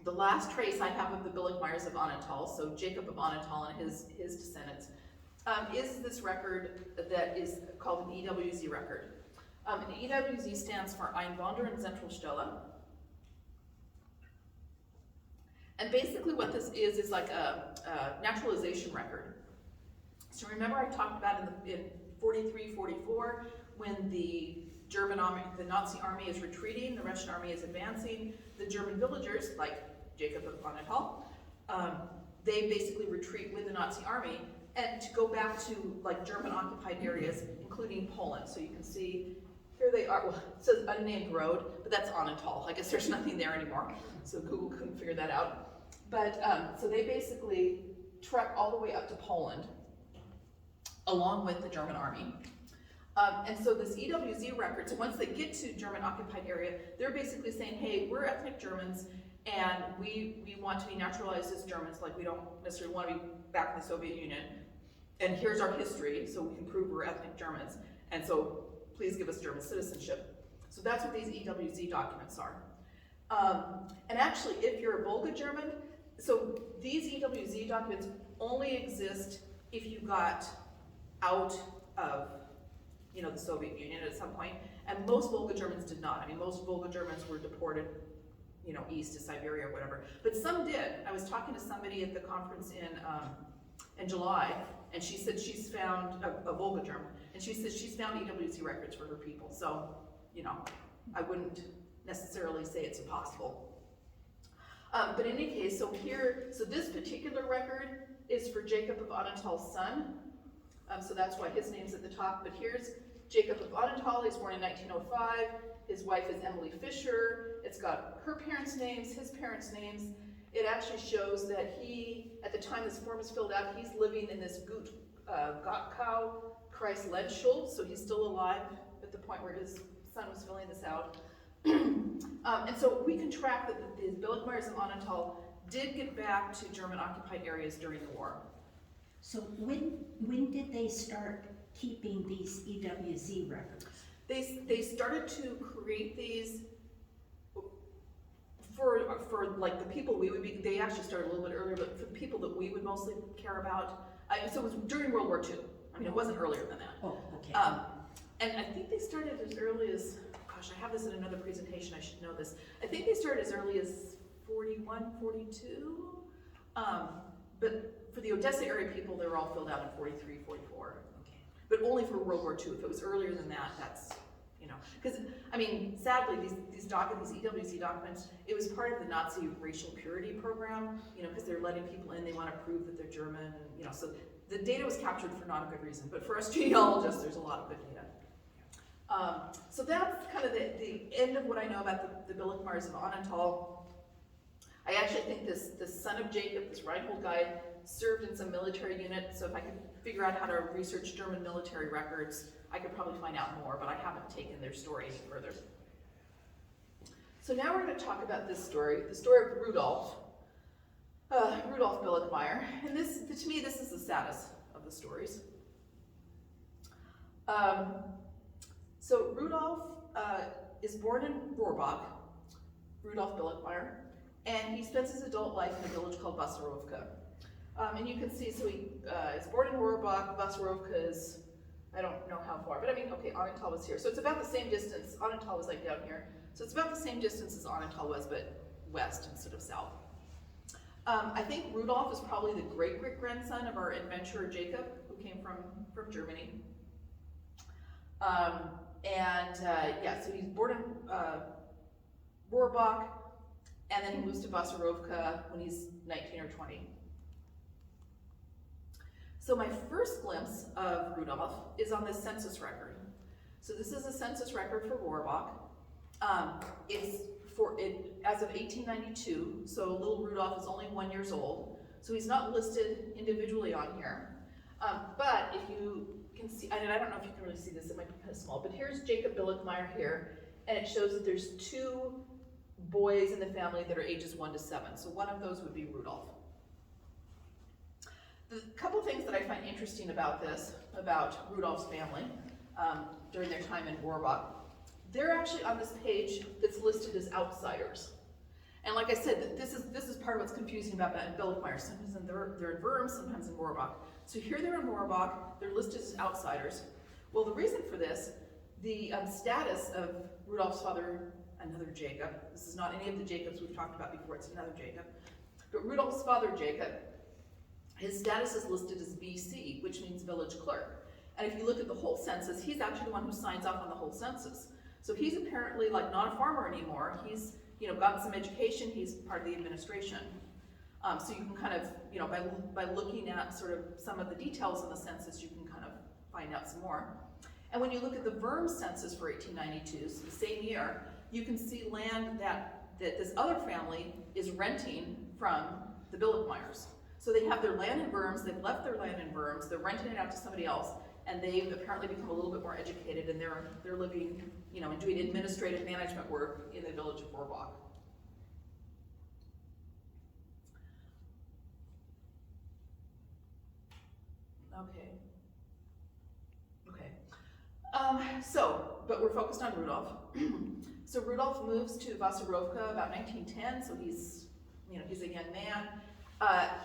the last trace I have of the Billickmeyers of Anatol, so Jacob of Anatol and his descendants, is this record that is called an EWZ record. An EWZ stands for Einwanderer und Zentralstelle. And basically what this is like a naturalization record. So remember I talked about in 43, 44, when the German army, the Nazi army is retreating, the Russian army is advancing, the German villagers, like Jacob of Anatol, they basically retreat with the Nazi army and to go back to like German occupied areas, including Poland. So you can see, here they are, well, it says unnamed road, but that's Anatol. I guess there's nothing there anymore, so Google couldn't figure that out. But, so they basically trek all the way up to Poland, along with the German army. And so this EWZ record, so once they get to German occupied area, they're basically saying, hey, we're ethnic Germans, and we want to be naturalized as Germans, like we don't necessarily want to be back in the Soviet Union. And here's our history, so we can prove we're ethnic Germans. And so please give us German citizenship. So that's what these EWZ documents are. And actually, if you're a Volga German, so these EWZ documents only exist if you got out of the Soviet Union at some point, and most Volga Germans did not. I mean, most Volga Germans were deported, east to Siberia or whatever, but some did. I was talking to somebody at the conference in July, and she said she's found, a Volga German, and she said she's found EWZ records for her people. So, I wouldn't necessarily say it's impossible. But in any case, so this particular record is for Jacob of Anatol's son. So that's why his name's at the top, but here's Jacob of Anatol. He's born in 1905. His wife is Emily Fisher. It's got her parents' names, his parents' names. It actually shows that he at the time this form is filled out, he's living in this Gotkow Kreis Lenzschuld, so he's still alive at the point where his son was filling this out. And so we can track that the Billigmeyers of Anantal did get back to German-occupied areas during the war. So when did they start keeping these EWZ records? They started to create these for like the people we would be, they actually started a little bit earlier, but for the people that we would mostly care about. So it was during World War II. I mean, it wasn't earlier than that. Oh, okay. And I think they started as early as, gosh, I have this in another presentation, I should know this. I think they started as early as 41, 42. But for the Odessa area people, they were all filled out in 43, 44. Okay. But only for World War II. If it was earlier than that, that's, you know, because, I mean, sadly, these EWZ documents, it was part of the Nazi racial purity program, you know, because they're letting people in, they want to prove that they're German, you know, so the data was captured for not a good reason, but for us genealogists, there's a lot of good data. So that's kind of the end of what I know about the Billigmeyers of Anantal. I actually think this son of Jacob, this Reinhold guy, served in some military unit, so if I could figure out how to research German military records, I could probably find out more, but I haven't taken their story any further. So now we're going to talk about this story, the story of Rudolf Billigmeyer, and this, to me, this is the saddest of the stories. So Rudolf is born in Rohrbach, Rudolf Billigmeyer, and he spends his adult life in a village called Wasserowka. And you can see, so he is born in Rohrbach. Wasserowka is, I don't know how far, but I mean, okay, Anantal was here. So it's about the same distance. Anantal was like down here. So it's about the same distance as Anantal was, but west instead of south. I think Rudolf is probably the great-great-grandson of our adventurer Jacob, who came from Germany. Yeah, so he's born in Rohrbach, and then he moves to Wasserowka when he's 19 or 20. So my first glimpse of Rudolf is on this census record. So this is a census record for Rohrbach. It's as of 1892, so little Rudolf is only 1 year old. So he's not listed individually on here. But if you can see, and I don't know if you can really see this, it might be kind of small, but here's Jacob Billigmeyer here, and it shows that there's 2 boys in the family that are ages 1 to 7. So one of those would be Rudolf. The couple things that I find interesting about this, about Rudolf's family during their time in Rohrbach, they're actually on this page that's listed as outsiders. And like I said, this is part of what's confusing about Billigmeyer. Sometimes they're in Worms, sometimes in Rohrbach. So here they're in Rohrbach, they're listed as outsiders. Well, the reason for this, the status of Rudolf's father, another Jacob, this is not any of the Jacobs we've talked about before, it's another Jacob, but Rudolf's father, Jacob, his status is listed as BC, which means village clerk. And if you look at the whole census, he's actually the one who signs off on the whole census. So he's apparently like not a farmer anymore. He's, you know, gotten some education. He's part of the administration. So you can kind of, you know, by looking at sort of some of the details in the census, you can kind of find out some more. And when you look at the Worms census for 1892, so the same year, you can see land that this other family is renting from the Billigmeyers. So they have their land in Worms, they've left their land in Worms, they're renting it out to somebody else, and they've apparently become a little bit more educated, and they're living, you know, and doing administrative management work in the village of Rohrbach. But we're focused on Rudolf. So Rudolf moves to Wasserowka about 1910, so he's a young man.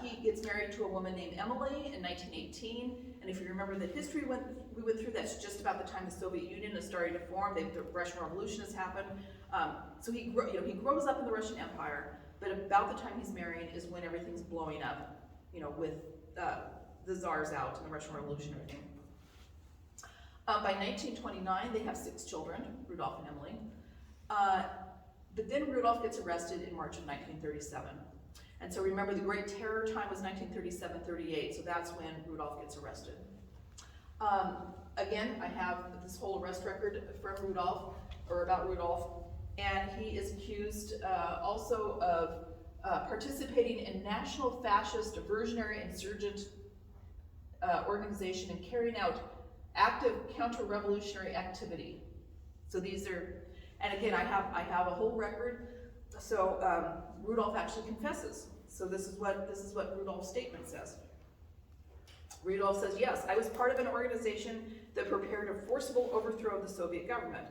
He gets married to a woman named Emily in 1918, and if you remember the history we went through, that's just about the time the Soviet Union is starting to form. The Russian Revolution has happened. So he grows up in the Russian Empire, but about the time he's marrying is when everything's blowing up, you know, with the Tsars out and the Russian Revolution and everything. By 1929, they have 6 children, Rudolf and Emily. But then Rudolf gets arrested in March of 1937. And so remember, the Great Terror time was 1937-38, so that's when Rudolf gets arrested. Again, I have this whole arrest record from Rudolf, or about Rudolf, and he is accused also of participating in national fascist diversionary insurgent organization and carrying out active counter-revolutionary activity. So these are, and again, I have a whole record. So Rudolph actually confesses. So this is what Rudolph's statement says. Rudolph says, yes, I was part of an organization that prepared a forcible overthrow of the Soviet government.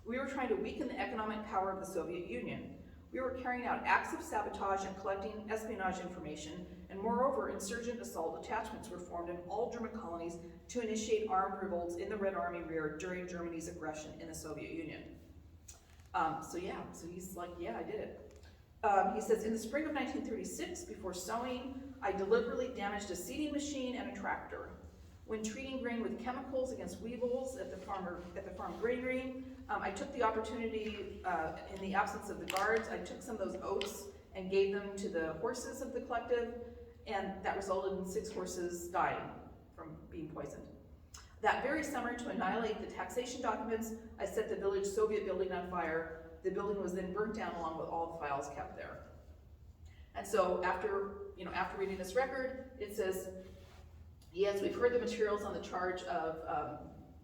We were trying to weaken the economic power of the Soviet Union. We were carrying out acts of sabotage and collecting espionage information, and moreover, insurgent assault detachments were formed in all German colonies to initiate armed revolts in the Red Army rear during Germany's aggression in the Soviet Union. So he's like, yeah, I did it. He says, in the spring of 1936, before sowing, I deliberately damaged a seeding machine and a tractor. When treating grain with chemicals against weevils at the farm granary, I took the opportunity, in the absence of the guards, I took some of those oats and gave them to the horses of the collective, and that resulted in 6 horses dying from being poisoned. That very summer, to annihilate the taxation documents, I set the village Soviet building on fire. The building was then burnt down along with all the files kept there. And so after reading this record, it says, yes, we've heard the materials on the charge of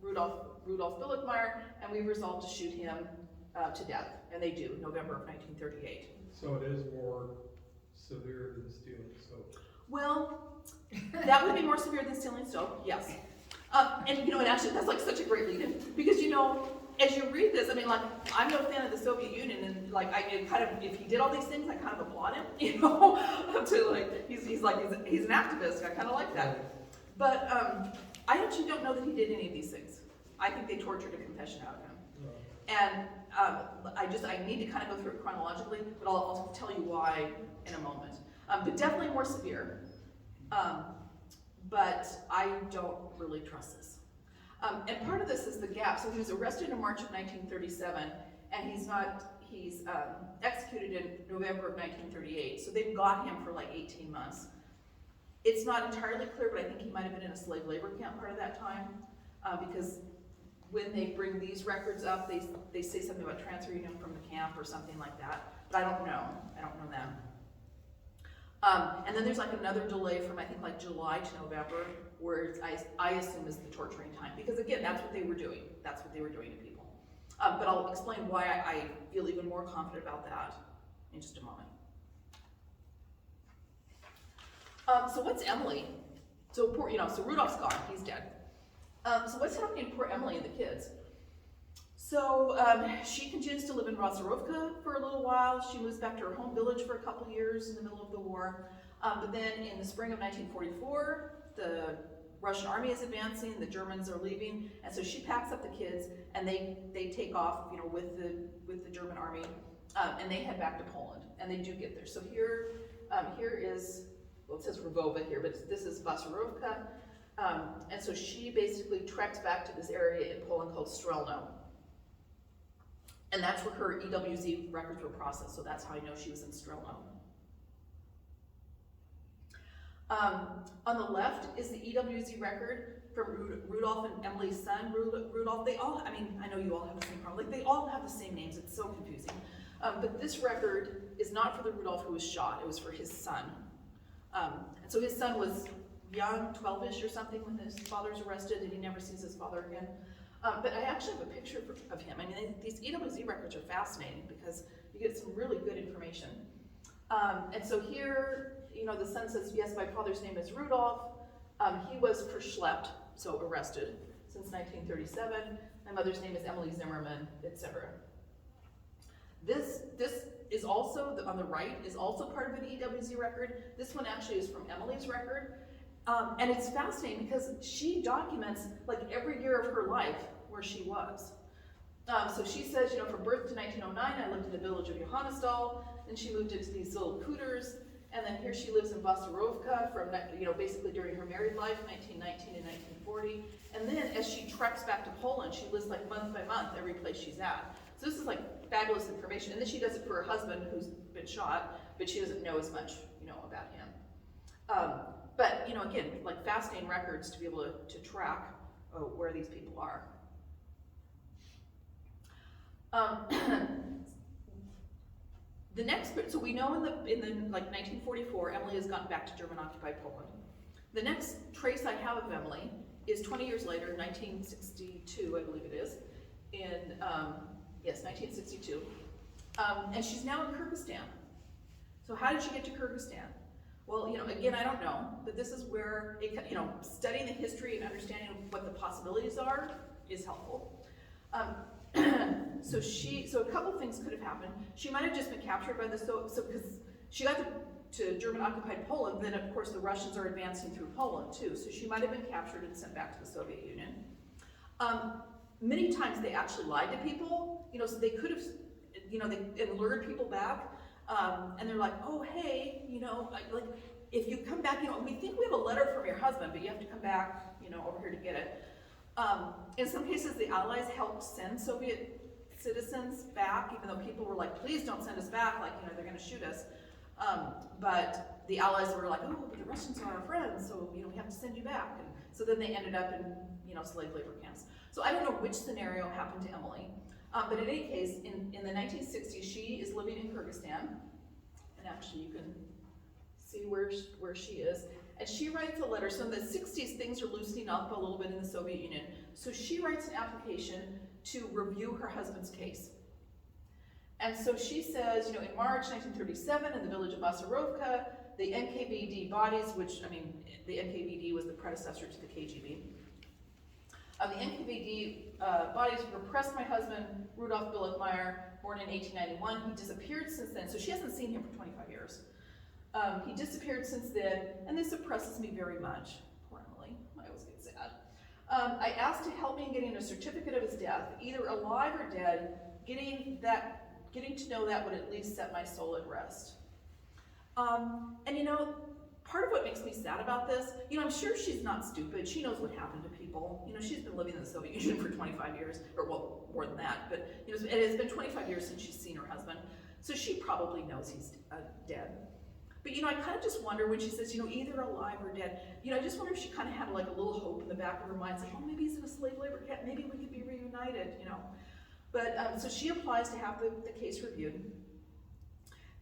Rudolf Billigmeyer, and we've resolved to shoot him to death. And they do, November of 1938. So it is more severe than stealing soap. Well, that would be more severe than stealing soap, yes. And actually that's like such a great lead-in, because as you read this, I mean, like, I'm no fan of the Soviet Union, and like, if he did all these things, I kind of applaud him, to like, he's an activist, I kind of like that. But I actually don't know that he did any of these things. I think they tortured a confession out of him. And I need to kind of go through it chronologically, but I'll tell you why in a moment. But definitely more severe. But I don't really trust this. And part of this is the gap. So he was arrested in March of 1937, and he's executed in November of 1938. So they've got him for like 18 months. It's not entirely clear, but I think he might have been in a slave labor camp part of that time, because when they bring these records up, they say something about transferring him from the camp or something like that. But I don't know that. And then there's like another delay from I think like July to November, where I assume is the torturing time, because again, that's what they were doing. That's what they were doing to people. But I'll explain why I feel even more confident about that in just a moment. So what's Emily? So Rudolph's gone, he's dead. So what's happening to poor Emily and the kids? So she continues to live in Vasarovka for a little while. She moves back to her home village for a couple years in the middle of the war. But then in the spring of 1944, the Russian army is advancing, the Germans are leaving, and so she packs up the kids and they take off, with the German army, and they head back to Poland, and they do get there. So here is, well, it says Rvova here, but this is Vasarovka, and so she basically treks back to this area in Poland called Strelno. And that's where her EWZ records were processed, so that's how I know she was in Strelno. On the left is the EWZ record from Rudolph and Emily's son, Rudolph. They all, I know you all have the same problem, like they all have the same names, it's so confusing. But this record is not for the Rudolph who was shot, it was for his son. And so his son was young, 12-ish or something when his father's arrested, and he never sees his father again. But I actually have a picture of him. These EWZ records are fascinating because you get some really good information. And so here, the son says, yes, my father's name is Rudolph. He was verschleppt, so arrested, since 1937. My mother's name is Emily Zimmerman, etc. This is also, on the right, is also part of an EWZ record. This one actually is from Emily's record. And it's fascinating because she documents like every year of her life where she was. So she says, from birth to 1909, I lived in the village of Johannesdal, then she moved into these little cooters, and then here she lives in Vasarovka from, basically during her married life, 1919 and 1940. And then as she treks back to Poland, she lives like month by month every place she's at. So this is like fabulous information. And then she does it for her husband who's been shot, but she doesn't know as much, about him. But, again, like fascinating records to be able to track where these people are. The next, so we know in the like 1944, Emily has gotten back to German-occupied Poland. The next trace I have of Emily is 20 years later, 1962, I believe it is, in, yes, 1962. And she's now in Kyrgyzstan. So how did she get to Kyrgyzstan? Well, you know, again, I don't know, but this is where, you know, studying the history and understanding what the possibilities are is helpful. So a couple things could have happened. She might have just been captured by because she got to German-occupied Poland, then of course the Russians are advancing through Poland too. So she might have been captured and sent back to the Soviet Union. Many times they actually lied to people, you know, so they could have, you know, they lured people back. And they're like, oh, hey, you know, like, if you come back, you know, we think we have a letter from your husband, but you have to come back, you know, over here to get it. In some cases, the Allies helped send Soviet citizens back, even though people were like, please don't send us back, like, you know, they're going to shoot us. But the Allies were like, oh, but the Russians are our friends, so, you know, we have to send you back. And so then they ended up in, you know, slave labor camps. So I don't know which scenario happened to Emily. But in any case, in the 1960s, she is living in Kyrgyzstan, and actually you can see where she is. And she writes a letter. So in the 60s, things are loosening up a little bit in the Soviet Union. So she writes an application to review her husband's case. And so she says, you know, in March 1937, in the village of Vasarovka, the NKVD bodies, which, I mean, the NKVD was the predecessor to the KGB. The NKVD bodies repressed my husband, Rudolf Billichmeyer, born in 1891. He disappeared since then, so she hasn't seen him for 25 years. He disappeared since then, and this oppresses me very much. Poor Emily, I always get sad. I asked to help me in getting a certificate of his death, either alive or dead. Getting to know that would at least set my soul at rest. And you know, part of what makes me sad about this, you know, I'm sure she's not stupid. She knows what happened to people. You know, she's been living in the Soviet Union for 25 years, or well, more than that, but you know, it has been 25 years since she's seen her husband, so she probably knows he's dead. But you know, I kind of just wonder when she says, you know, either alive or dead, you know, I just wonder if she kind of had like a little hope in the back of her mind, like, oh, maybe he's in a slave labor camp, maybe we could be reunited, you know. But so she applies to have the case reviewed.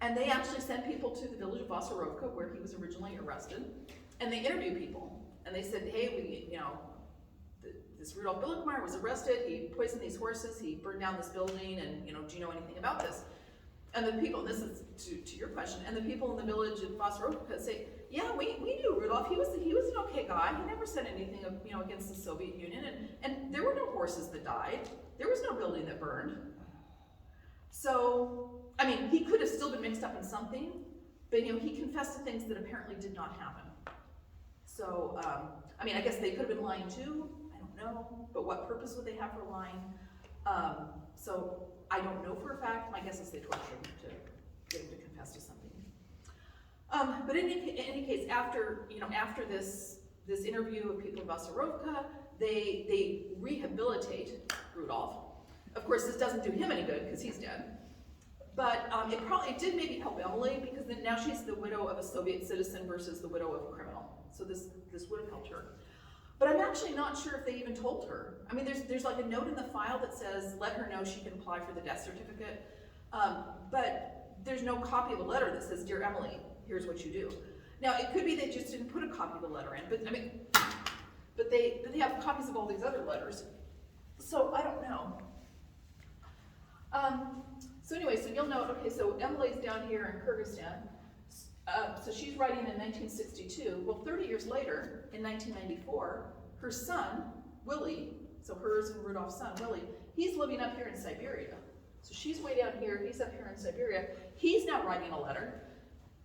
And they actually sent people to the village of Vasarovka, where he was originally arrested, and they interviewed people. And they said, hey, this Rudolf Billichmeyer was arrested, he poisoned these horses, he burned down this building, and, you know, do you know anything about this? And the people, this is to your question, and the people in the village of Vasarovka say, yeah, we knew Rudolf, he was an okay guy, he never said anything, you know, against the Soviet Union, and there were no horses that died, there was no building that burned. So, I mean, he could have still been mixed up in something, but, you know, he confessed to things that apparently did not happen. So, I mean, I guess they could have been lying too, I don't know, but what purpose would they have for lying? So, I don't know for a fact. My guess is they tortured him to get him to confess to something. But in any case, after this interview of people in Vasarovka, they rehabilitate Rudolf. Of course, this doesn't do him any good because he's dead. But it did maybe help Emily, because then now she's the widow of a Soviet citizen versus the widow of a criminal. So this would have helped her. But I'm actually not sure if they even told her. I mean, there's like a note in the file that says, let her know she can apply for the death certificate. But there's no copy of a letter that says, dear Emily, here's what you do. Now, it could be they just didn't put a copy of the letter in, but I mean, but they have copies of all these other letters. So I don't know. So anyway, so you'll note, okay, so Emily's down here in Kyrgyzstan. So she's writing in 1962. Well, 30 years later, in 1994, her son, Willie, so hers and Rudolph's son, Willie, he's living up here in Siberia. So she's way down here, he's up here in Siberia. He's now writing a letter,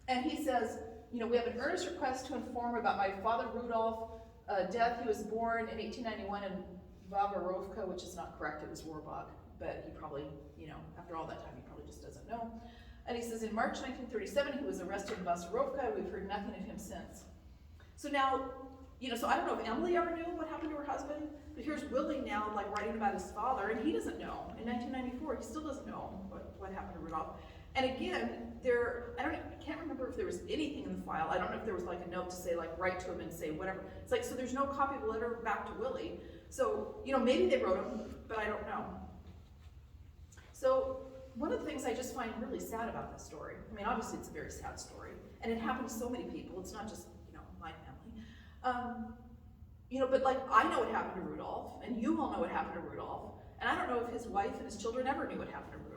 and he says, you know, we have an earnest request to inform about my father Rudolph death. He was born in 1891 in Vasarovka, which is not correct, it was Rohrbach, but he probably, you know, after all that time, he probably just doesn't know. And he says, in March 1937, he was arrested in Vasarovka. We've heard nothing of him since. So now, you know, so I don't know if Emily ever knew what happened to her husband, but here's Willie now, like, writing about his father, and he doesn't know. In 1994, he still doesn't know what happened to Rudolph. And again, I can't remember if there was anything in the file. I don't know if there was like a note to say, like, write to him and say whatever. It's like, so there's no copy of a letter back to Willie. So, you know, maybe they wrote him, but I don't know. So, one of the things I just find really sad about this story, I mean, obviously it's a very sad story, and it happened to so many people, it's not just, my family. But like, I know what happened to Rudolph, and you all know what happened to Rudolph, and I don't know if his wife and his children ever knew what happened to Rudolph.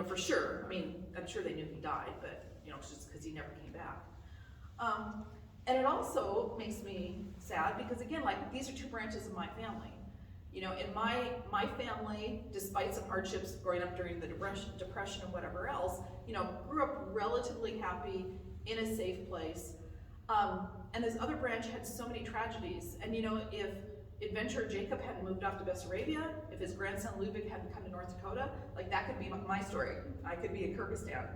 For sure. I mean, I'm sure they knew he died, but, just because he never came back. And it also makes me sad because, again, like, these are two branches of my family. In my family, despite some hardships growing up during the depression and whatever else, grew up relatively happy, in a safe place. And this other branch had so many tragedies. And if adventurer Jacob hadn't moved off to Bessarabia, if his grandson Ludwig hadn't come to North Dakota, like, that could be my story. I could be in Kyrgyzstan.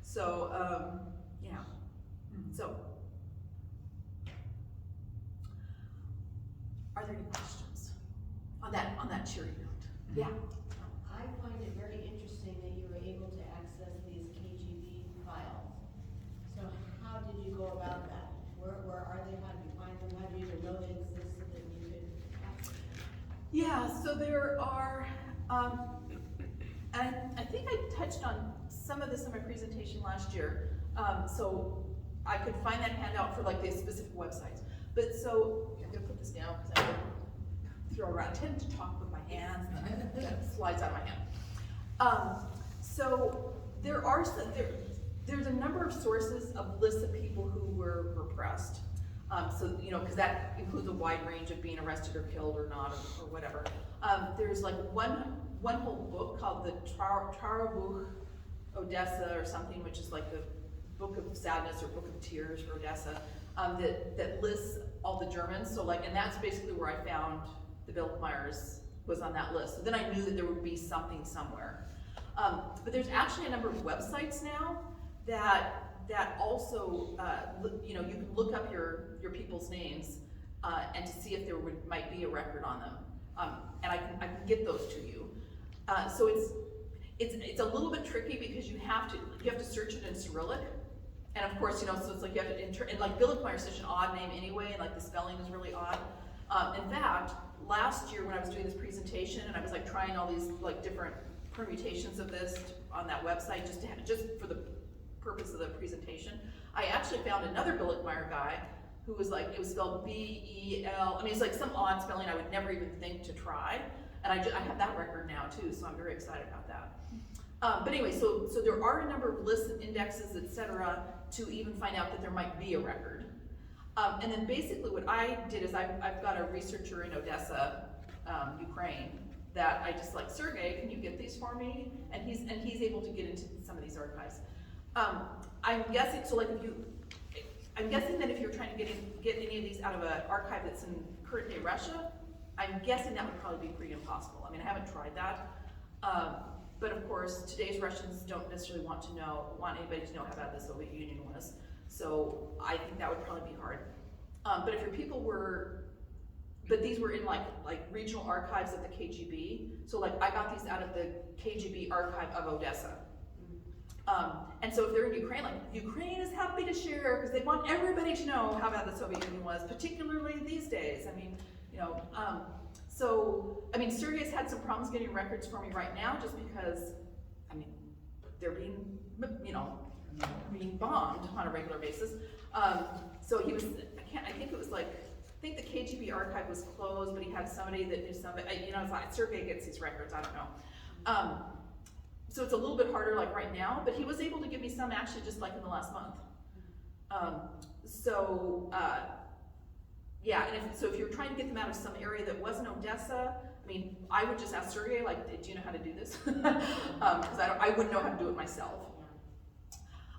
So, yeah. So, are there any questions on that cheery note? Yeah. I find it very interesting that you were able to access these KGB files. So how did you go about that? Where are they? How did you find them? How did you even know they existed so that you could access them? Yeah, so there are, I think I touched on some of this in my presentation last year. So I could find that handout for like the specific websites. But so, I'm gonna put this down because I don't throw around. I tend to talk with my hands and it slides out of my hand. So there are there's a number of sources of lists of people who were repressed. Because that includes a wide range of being arrested or killed or not or whatever. There's like one whole book called the Traurbuch Odessa or something, which is like the Book of Sadness or Book of Tears for Odessa, that lists all the Germans. So like, and that's basically where I found the Bilkmeyers was on that list. So then I knew that there would be something somewhere. But there's actually a number of websites now that also, you can look up your people's names and to see if there might be a record on them. And I can get those to you. So it's a little bit tricky because you have to search it in Cyrillic. And of course, so it's like you have to and like Bilkmeyer is such an odd name anyway, and like the spelling is really odd. In fact, last year when I was doing this presentation and I was like trying all these like different permutations of this on that website just for the purpose of the presentation, I actually found another Bilkmeyer guy who was like, it was spelled B-E-L, I mean, it's like some odd spelling I would never even think to try. And I have that record now too, so I'm very excited about that. But anyway, so there are a number of lists and indexes, etc., to even find out that there might be a record. And then basically what I did is I've got a researcher in Odessa, Ukraine, that I just like, Sergey, can you get these for me? And he's able to get into some of these archives. I'm guessing, I'm guessing that if you're trying to get any of these out of an archive that's in current day Russia, I'm guessing that would probably be pretty impossible. I mean, I haven't tried that. But of course, today's Russians don't necessarily want anybody to know how bad the Soviet Union was. So I think that would probably be hard. But if your people but these were in like regional archives of the KGB. So like I got these out of the KGB archive of Odessa. And so if they're in Ukraine, like Ukraine is happy to share because they want everybody to know how bad the Soviet Union was, particularly these days. I mean, Sergey's had some problems getting records for me right now just because, I mean, they're being, being bombed on a regular basis. So he was, I think the KGB archive was closed, but he had somebody that knew somebody, it's like Sergey gets these records, I don't know. So it's a little bit harder like right now, but he was able to give me some actually just like in the last month. So if you're trying to get them out of some area that wasn't Odessa, I mean, I would just ask Sergey, like, do you know how to do this? Because I wouldn't know how to do it myself.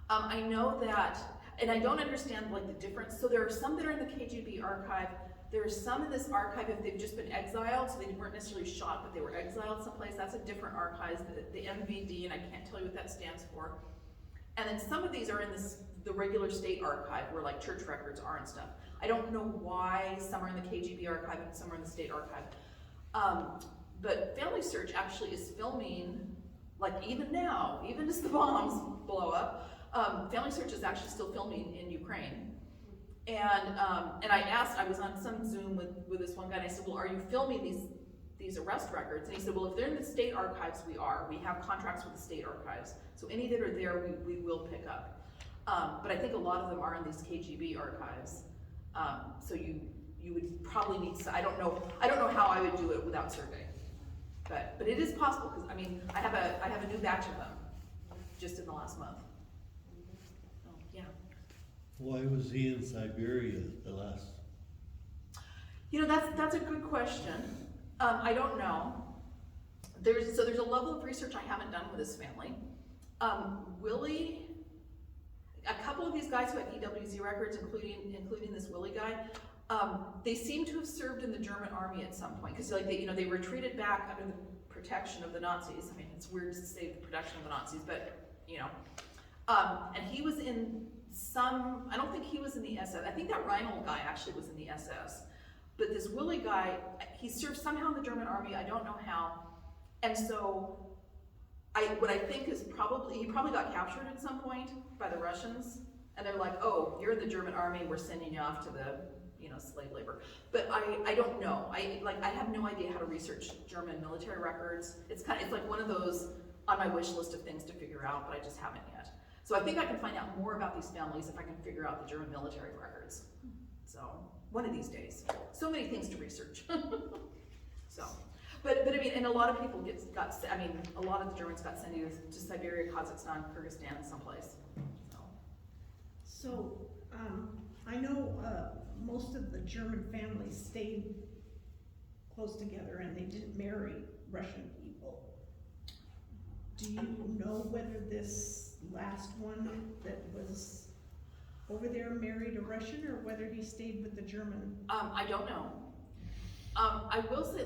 I know that, and I don't understand like the difference. So there are some that are in the KGB archive. There are some in this archive if they've just been exiled, so they weren't necessarily shot, but they were exiled someplace. That's a different archive, the MVD, and I can't tell you what that stands for. And then some of these are in the regular state archive where like church records are and stuff. I don't know why some are in the KGB archive and some are in the state archive. But Family Search actually is filming, like even now, even as the bombs blow up, Family Search is actually still filming in Ukraine. And I was on some Zoom with this one guy and I said, well, are you filming these arrest records, and he said, well, if they're in the state archives, we have contracts with the state archives, so any that are there, we will pick up. But I think a lot of them are in these KGB archives, so you would probably need, I don't know how I would do it without survey, but it is possible, because I mean, I have a new batch of them, just in the last month. So, yeah. Why was he in Siberia the last? You know, that's a good question. I don't know. There's a level of research I haven't done with his family. Willie, a couple of these guys who had EWZ records, including this Willie guy, they seem to have served in the German army at some point, because they retreated back under the protection of the Nazis. I mean, it's weird to say the protection of the Nazis, but and he was in some. I don't think he was in the SS. I think that Reinhold guy actually was in the SS. But this Willie guy, he served somehow in the German army, I don't know how. And so, what I think is he probably got captured at some point by the Russians, and they're like, oh, you're in the German army, we're sending you off to the, slave labor. But I don't know, I have no idea how to research German military records. It's like one of those on my wish list of things to figure out, but I just haven't yet. So I think I can find out more about these families if I can figure out the German military records. So, one of these days. So many things to research. So, but I mean, and a lot of people a lot of the Germans got sent either to Siberia, Kazakhstan, Kyrgyzstan, someplace. So, I know most of the German families stayed close together and they didn't marry Russian people. Do you know whether this last one that was over there married a Russian, or whether he stayed with the German? I don't know. I will say,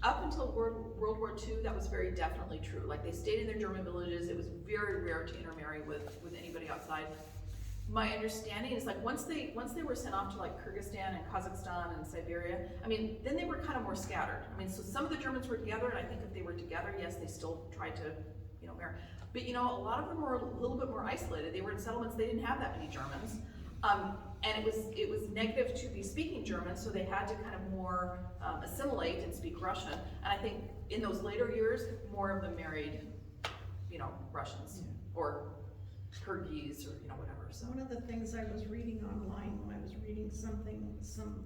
up until World War II, that was very definitely true. They stayed in their German villages. It was very rare to intermarry with anybody outside. My understanding is once they were sent off to Kyrgyzstan and Kazakhstan and Siberia, I mean, then they were kind of more scattered. I mean, so some of the Germans were together, and I think if they were together, yes, they still tried to, marry. But a lot of them were a little bit more isolated. They were in settlements, they didn't have that many Germans. And it was negative to be speaking German, so they had to kind of more assimilate and speak Russian. And I think in those later years, more of them married, Russians or Kyrgyz or whatever. So One of the things I was reading online when I was reading some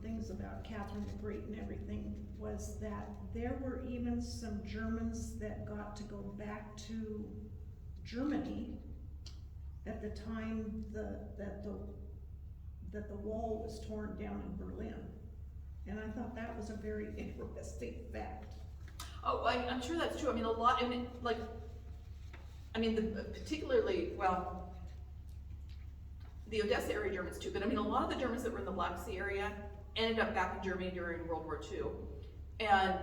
things about Catherine the Great and everything, was that there were even some Germans that got to go back to Germany at the time that the wall was torn down in Berlin. And I thought that was a very interesting fact. Oh, I'm sure that's true. I mean, a lot, particularly, well, the Odessa area Germans too, but I mean, a lot of the Germans that were in the Black Sea area ended up back in Germany during World War II. And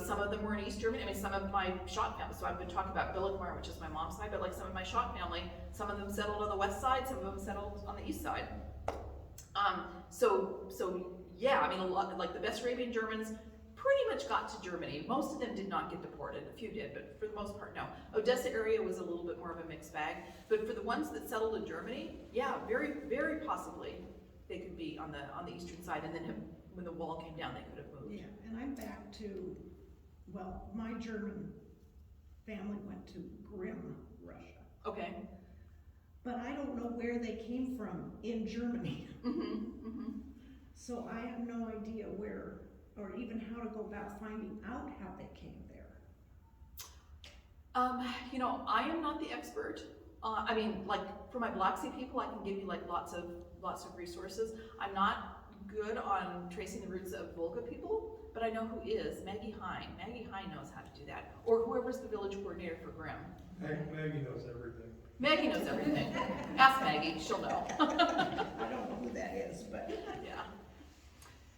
some of them were in East Germany. I mean, some of my Schott family, so I've been talking about Billigmar, which is my mom's side, but some of my Schott family, some of them settled on the west side, some of them settled on the east side. So yeah, I mean, a lot, the Bessarabian Germans pretty much got to Germany. Most of them did not get deported. A few did, but for the most part, no. Odessa area was a little bit more of a mixed bag. But for the ones that settled in Germany, yeah, very, very possibly they could be on the eastern side, and then when the wall came down, they could have moved. Yeah, and I'm back to, well, my German family went to Grimm, Russia. Okay. But I don't know where they came from in Germany. So I have no idea where, or even how to go about finding out how they came there. I am not the expert. For my Black Sea people, I can give you lots of resources. I'm not good on tracing the roots of Volga people, but I know who is. Maggie Hine. Maggie Hine knows how to do that. Or whoever's the village coordinator for Grimm. Maggie knows everything. Maggie knows everything. Ask Maggie, she'll know. I don't know who that is, but. Yeah.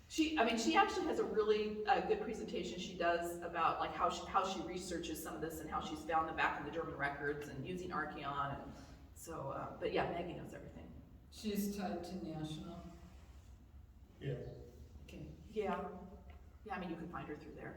She actually has a really good presentation she does about how she researches some of this and how she's found them back in the German records and using Archeon. And so, but yeah, Maggie knows everything. She's tied to National. Yes. Okay. Yeah. Yeah, you can find her through there.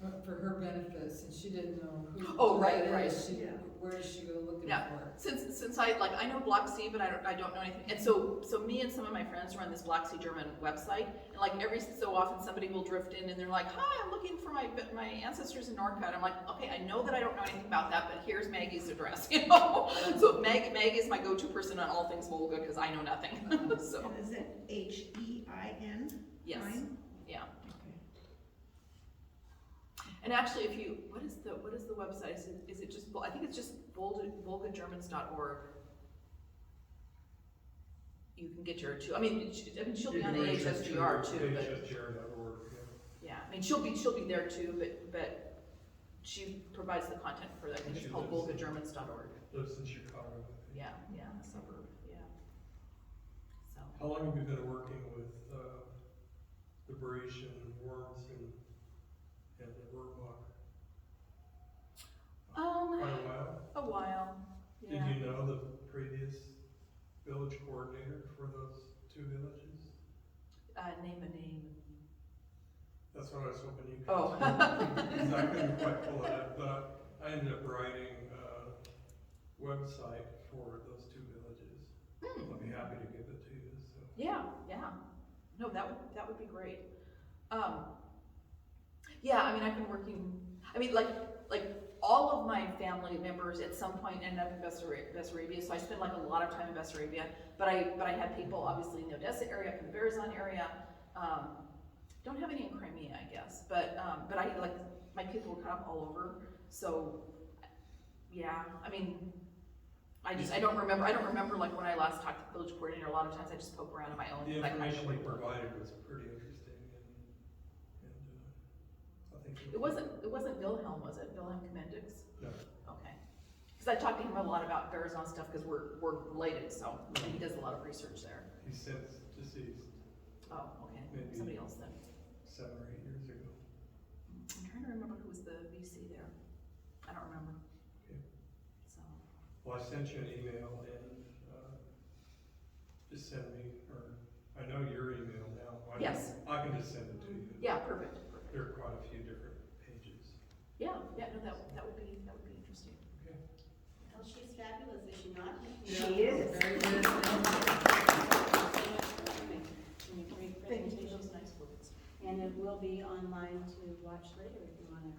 Yeah. For her benefit, since she didn't know who. Oh, who right, that right. is, Yeah. Where does she go looking Yeah. for it? Since I know Block C, but I don't know anything, and so me and some of my friends run this Block C German website, and like every so often somebody will drift in and they're like, hi, I'm looking for my ancestors in Northcutt. I'm like, okay, I know that I don't know anything about that, but here's Maggie's address, you know? So Maggie is my go-to person on all things Volga, because I know nothing, so, And is it HEIN? yes, Hein? yeah. And actually, if you, what is the website? Is it just, I think it's just volgagermans.org. You can get your two, I mean, she'll be on AHSGR too, but, AHSGR.org, yeah, I mean, she'll be there too, but she provides the content for that, I think it's called volgagermans.org. lives in Chicago. I think. Yeah, a suburb, yeah. So, How long have you been working with, the British and Worms and the Wormbach? Quite a while? a while, yeah. Did you know the previous village coordinator for those two villages? Name a name. That's what I was hoping you could. Oh. Because I couldn't quite pull it up, but I ended up writing a website for those two villages. I'll be happy to give it to you, so. Yeah. No, that would be great. Yeah, I mean, I've been working, I mean, like all of my family members at some point ended up in Bessarabia, so I spent like a lot of time in Bessarabia, but I had people obviously in the Odessa area, in the Berezan area, don't have any in Crimea, I guess, but I, like, my people were kind of all over, so, yeah, I mean, I don't remember like when I last talked to the village coordinator, a lot of times I just poke around on my own. The because I kind of information know you where to look. provided was pretty interesting and I think. It wasn't Wilhelm, was it? Wilhelm Commendix? No. Okay. Because I talked to him a lot about Berezan stuff, because we're related, so, and he does a lot of research there. He's since deceased Oh, okay, Maybe. somebody else then. 7 or 8 years ago. I'm trying to remember who was the VC there. I don't remember. Okay. So, Well, I sent you an email and, just send me, or, I know your email now. Yes. I can just send it to you. yeah, perfect. There are quite a few different pages. Yeah, no, that would be interesting. Okay. Well, she's fabulous, is she not? She is. Very good. Great presentations, nice words. And it will be online to watch later if you want to